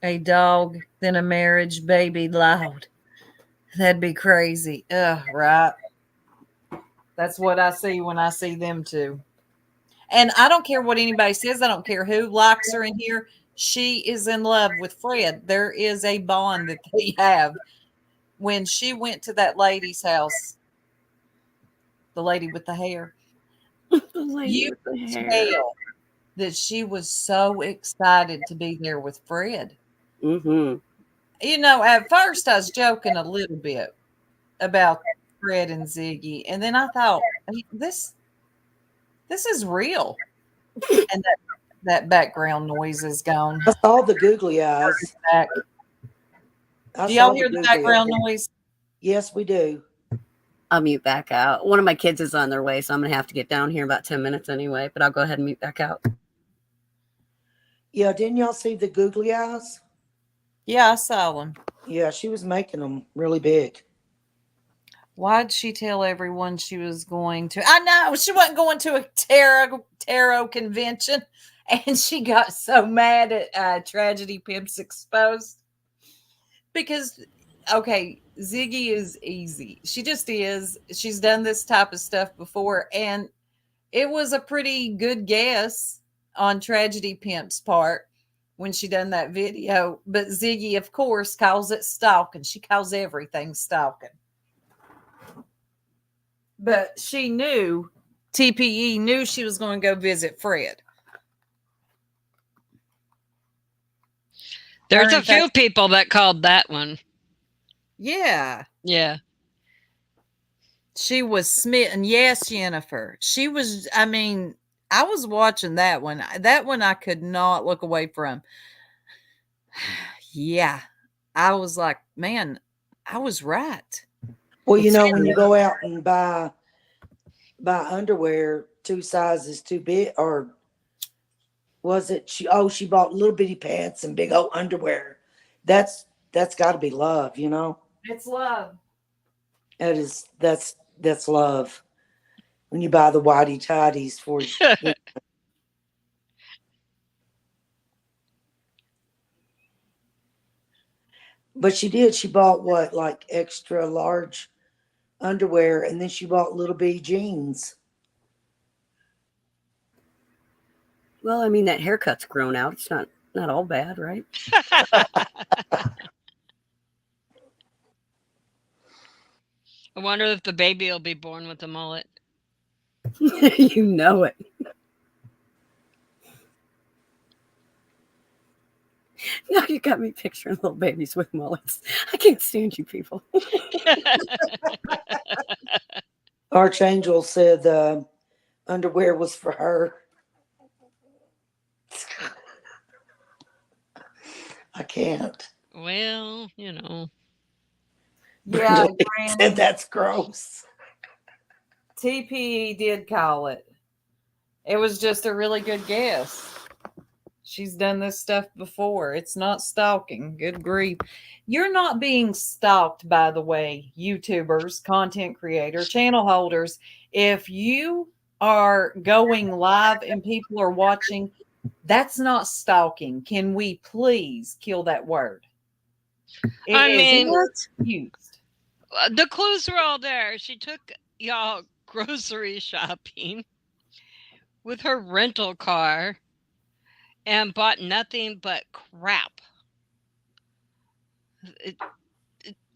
Speaker 6: a dog, then a marriage, baby loud. That'd be crazy. Right. That's what I see when I see them two. And I don't care what anybody says. I don't care who likes her in here. She is in love with Fred. There is a bond that they have. When she went to that lady's house, the lady with the hair, you could tell that she was so excited to be there with Fred.
Speaker 9: Mm-hmm.
Speaker 6: You know, at first I was joking a little bit about Fred and Ziggy, and then I thought, this is real. And that background noise is gone.
Speaker 3: I saw the googly eyes.
Speaker 6: Do y'all hear the background noise?
Speaker 3: Yes, we do.
Speaker 9: I'll mute back out. One of my kids is on their way, so I'm going to have to get down here in about 10 minutes anyway, but I'll go ahead and mute back out.
Speaker 3: Yeah, didn't y'all see the googly eyes?
Speaker 6: Yeah, I saw them.
Speaker 3: Yeah, she was making them really big.
Speaker 6: Why'd she tell everyone she was going to? I know, she wasn't going to a tarot convention, and she got so mad at Tragedy Pimps Exposed. Because, okay, Ziggy is easy. She just is. She's done this type of stuff before, and it was a pretty good guess on Tragedy Pimp's part when she done that video. But Ziggy, of course, calls it stalking. She calls everything stalking. But she knew, TPE knew she was going to go visit Fred.
Speaker 2: There's a few people that called that one.
Speaker 6: Yeah.
Speaker 2: Yeah.
Speaker 6: She was smitten. Yes, Jennifer. She was, I mean, I was watching that one. That one I could not look away from. Yeah. I was like, man, I was right.
Speaker 3: Well, you know, when you go out and buy underwear 2 sizes too big, or Was it she bought little bitty pants and big old underwear. That's got to be love, you know.
Speaker 1: It's love.
Speaker 3: That's love. When you buy the whitey tidies for you. But she did. She bought what, like extra large underwear, and then she bought little bitty jeans.
Speaker 9: Well, I mean, that haircut's grown out. It's not all bad, right?
Speaker 2: I wonder if the baby will be born with a mullet.
Speaker 9: You know it. Now you got me picturing little babies with mullets. I can't stand you people.
Speaker 3: Archangel said underwear was for her. I can't.
Speaker 2: Well, you know.
Speaker 1: Yeah,
Speaker 3: And that's gross.
Speaker 1: TPE did call it. It was just a really good guess. She's done this stuff before. It's not stalking. Good grief. You're not being stalked, by the way, YouTubers, content creators, channel holders. If you are going live and people are watching, that's not stalking. Can we please kill that word?
Speaker 2: I mean,
Speaker 1: used.
Speaker 2: The clues were all there. She took y'all grocery shopping with her rental car and bought nothing but crap.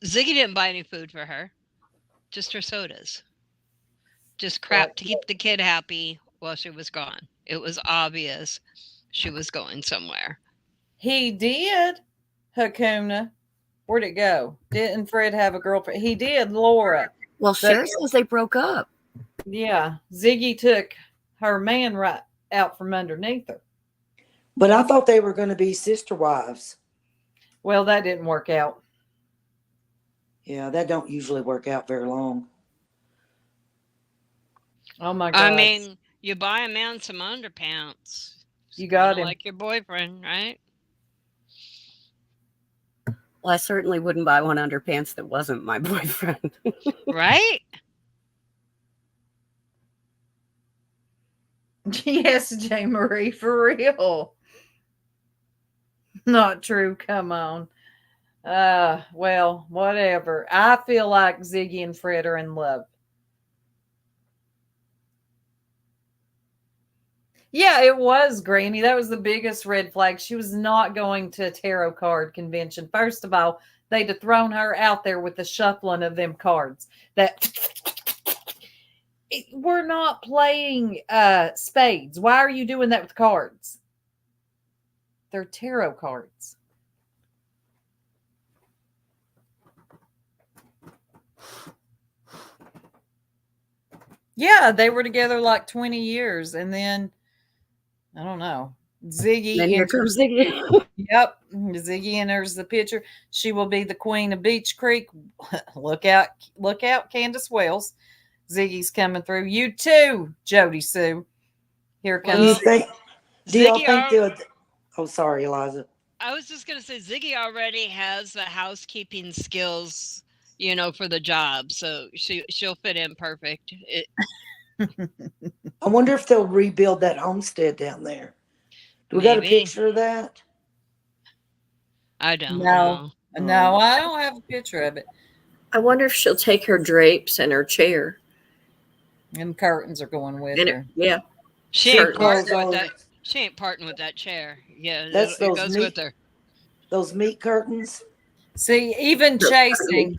Speaker 2: Ziggy didn't buy any food for her, just her sodas. Just crap to keep the kid happy while she was gone. It was obvious she was going somewhere.
Speaker 1: He did, Hakuna. Where'd it go? Didn't Fred have a girlfriend? He did, Laura.
Speaker 9: Well, Cher says they broke up.
Speaker 1: Yeah. Ziggy took her man right out from underneath her.
Speaker 3: But I thought they were going to be sister wives.
Speaker 1: Well, that didn't work out.
Speaker 3: Yeah, that don't usually work out very long.
Speaker 1: Oh my God.
Speaker 2: I mean, you buy a man some underpants.
Speaker 1: You got him.
Speaker 2: Like your boyfriend, right?
Speaker 9: Well, I certainly wouldn't buy one underpants that wasn't my boyfriend.
Speaker 2: Right?
Speaker 1: Yes, J. Marie, for real. Not true. Come on. Well, whatever. I feel like Ziggy and Fred are in love. Yeah, it was, Granny. That was the biggest red flag. She was not going to a tarot card convention. First of all, they'd have thrown her out there with the shuffling of them cards. We're not playing spades. Why are you doing that with cards? They're tarot cards. Yeah, they were together like 20 years, and then I don't know. Ziggy.
Speaker 9: Then here comes Ziggy.
Speaker 1: Yep. Ziggy enters the picture. She will be the queen of Beach Creek. Look out, Candace Wells. Ziggy's coming through. You too, Jody Sue. Here comes.
Speaker 3: Do y'all think oh, sorry, Eliza.
Speaker 2: I was just going to say, Ziggy already has the housekeeping skills, you know, for the job. So she'll fit in perfect.
Speaker 3: I wonder if they'll rebuild that homestead down there. Do we got a picture of that?
Speaker 2: I don't know.
Speaker 1: No, I don't have a picture of it.
Speaker 7: I wonder if she'll take her drapes and her chair.
Speaker 1: And curtains are going with her.
Speaker 7: Yeah.
Speaker 2: She ain't parting with that. She ain't parting with that chair. Yeah, it goes with her.
Speaker 3: Those meat curtains.
Speaker 1: See, even chasing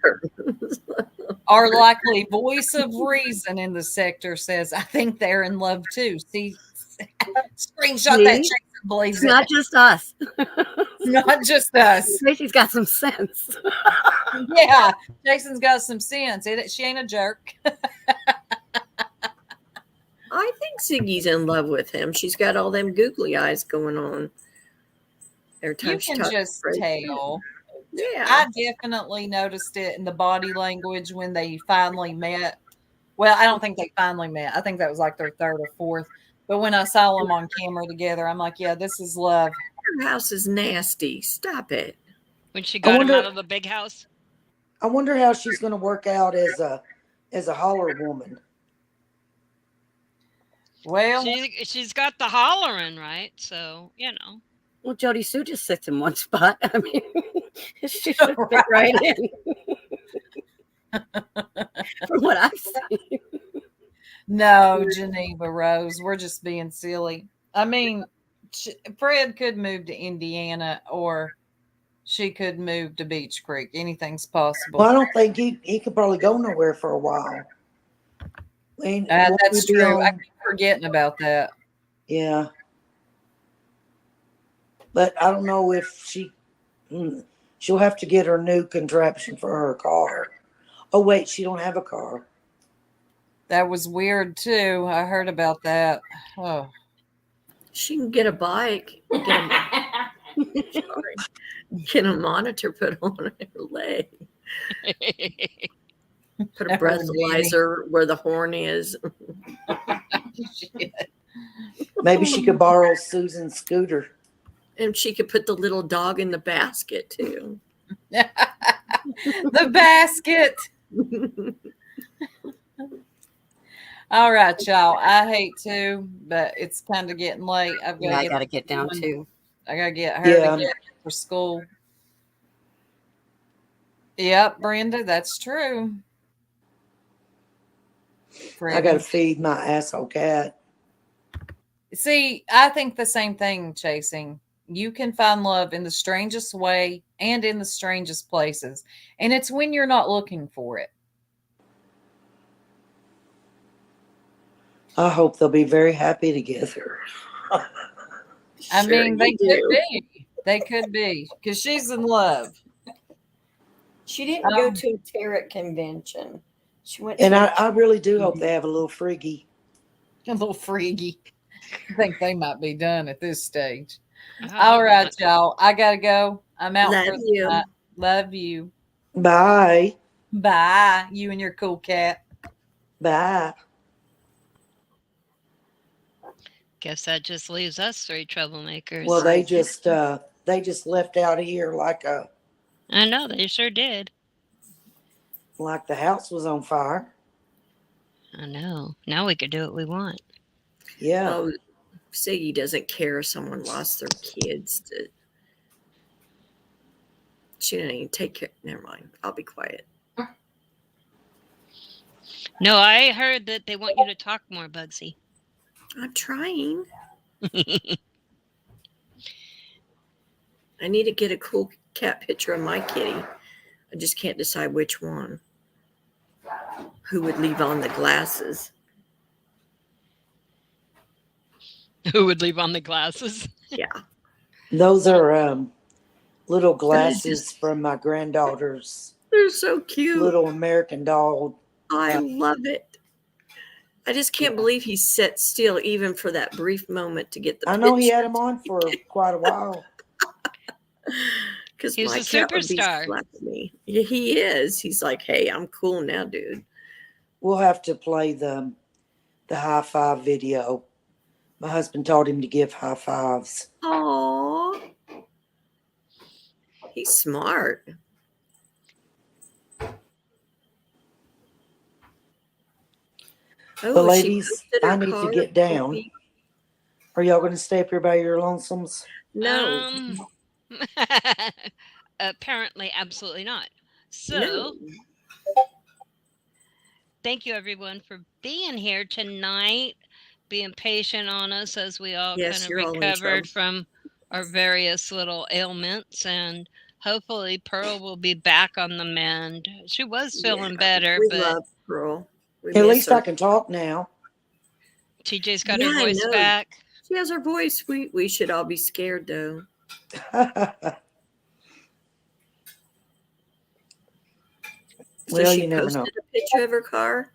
Speaker 1: our likely voice of reason in the sector says, I think they're in love too. See, screenshot that Jason believes
Speaker 9: it's not just us.
Speaker 1: Not just us.
Speaker 9: Tracy's got some sense.
Speaker 1: Yeah, Jason's got some sense. She ain't a jerk.
Speaker 7: I think Ziggy's in love with him. She's got all them googly eyes going on. Every time
Speaker 1: You can just tell.
Speaker 7: Yeah.
Speaker 1: I definitely noticed it in the body language when they finally met. Well, I don't think they finally met. I think that was like their third or fourth. But when I saw them on camera together, I'm like, yeah, this is love.
Speaker 7: Your house is nasty. Stop it.
Speaker 2: When she got him
Speaker 3: wonder-
Speaker 2: out of the big house.
Speaker 3: I wonder how she's going to work out as a holler woman.
Speaker 1: Well,
Speaker 2: She's got the hollering, right? So, you know.
Speaker 9: Well, Jody Sue just sits in one spot. I mean, she should fit right in. From what I've seen.
Speaker 1: no, Geneva Rose, we're just being silly. I mean, Fred could move to Indiana, or she could move to Beach Creek. Anything's possible.
Speaker 3: Well, I don't think he could probably go nowhere for a while.
Speaker 1: That's true. I keep forgetting about that.
Speaker 3: Yeah. But I don't know if she'll have to get her new contraption for her car. Oh, wait, she don't have a car.
Speaker 1: That was weird, too. I heard about that. Oh.
Speaker 7: She can get a bike. Get a monitor put on her leg. Put a breathalyzer where the horn is.
Speaker 3: Maybe she could borrow Susan's scooter.
Speaker 7: And she could put the little dog in the basket, too.
Speaker 1: The basket. All right, y'all. I hate to, but it's kind of getting late.
Speaker 9: I got to get down too.
Speaker 1: I got to get her to get for school. Yep, Brenda, that's true.
Speaker 3: I got to feed my asshole cat.
Speaker 1: See, I think the same thing, Chasing. You can find love in the strangest way and in the strangest places. And it's when you're not looking for it.
Speaker 3: I hope they'll be very happy together.
Speaker 1: I mean, they could be. They could be. Because she's in love.
Speaker 5: She didn't go to a tarot convention. She went.
Speaker 3: And I really do hope they have a little freaky.
Speaker 1: A little freaky. I think they might be done at this stage. All right, y'all. I got to go. I'm out for the night. Love you.
Speaker 3: Bye.
Speaker 1: Bye. You and your cool cat.
Speaker 3: Bye.
Speaker 2: Guess that just leaves us three troublemakers.
Speaker 3: Well, they just left out of here like
Speaker 2: I know, they sure did.
Speaker 3: Like the house was on fire.
Speaker 2: I know. Now we could do what we want.
Speaker 3: Yeah.
Speaker 7: Oh, Siggy doesn't care if someone lost their kids. She didn't even take care. Never mind. I'll be quiet.
Speaker 2: No, I heard that they want you to talk more, Bugsy.
Speaker 7: I'm trying. I need to get a cool cat picture of my kitty. I just can't decide which one. Who would leave on the glasses?
Speaker 2: Who would leave on the glasses?
Speaker 7: Yeah.
Speaker 3: Those are little glasses from my granddaughter's.
Speaker 7: They're so cute.
Speaker 3: Little American doll.
Speaker 7: I love it. I just can't believe he sat still even for that brief moment to get the
Speaker 3: I know he had him on for quite a while.
Speaker 7: Because
Speaker 2: he's
Speaker 7: my
Speaker 2: a
Speaker 7: cat would be
Speaker 2: superstar.
Speaker 7: slapping me. Yeah, he is. He's like, hey, I'm cool now, dude.
Speaker 3: We'll have to play the high five video. My husband taught him to give high fives.
Speaker 7: Aww. He's smart.
Speaker 3: But ladies, I need to get down. Are y'all going to stay up here by your lonesomes?
Speaker 7: No.
Speaker 2: Apparently, absolutely not. So, thank you everyone for being here tonight, being patient on us as we all kind of recovered from our various little ailments, and hopefully Pearl will be back on the mend. She was feeling better,
Speaker 7: we
Speaker 2: but
Speaker 7: love Pearl.
Speaker 3: At least I can talk now.
Speaker 2: TJ's got her voice back.
Speaker 7: She has her voice. We should all be scared though.
Speaker 3: Well, you never know.
Speaker 7: A picture of her car.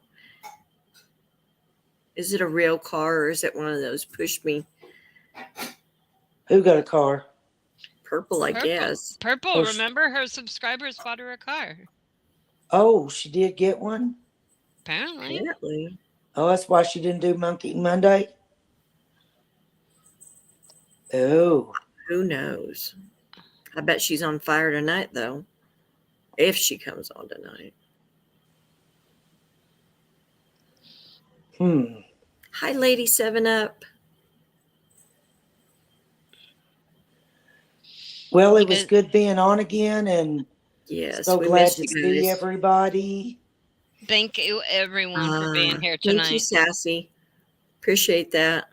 Speaker 7: Is it a real car or is it one of those push me?
Speaker 3: Who got a car?
Speaker 7: Purple, I guess.
Speaker 2: Purple, remember her subscribers bought her a car.
Speaker 3: Oh, she did get one?
Speaker 2: Apparently.
Speaker 3: Oh, that's why she didn't do Monkey Monday? Oh.
Speaker 7: Who knows? I bet she's on fire tonight, though. If she comes on tonight. Hi, Lady 7-Up.
Speaker 3: Well, it was good being on again, and
Speaker 7: yes,
Speaker 3: so
Speaker 7: we
Speaker 3: glad
Speaker 7: missed
Speaker 3: to
Speaker 7: you
Speaker 3: see
Speaker 7: guys.
Speaker 3: everybody.
Speaker 2: Thank you, everyone, for being here tonight.
Speaker 7: Thank you, Sassy. Appreciate that.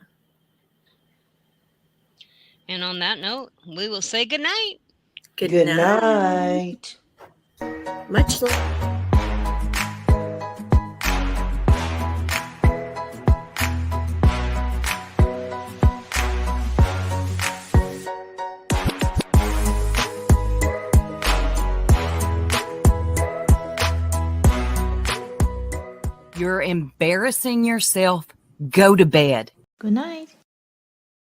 Speaker 2: And on that note, we will say good night.
Speaker 3: Good night.
Speaker 7: Much love.
Speaker 6: You're embarrassing yourself. Go to bed.
Speaker 12: Good night.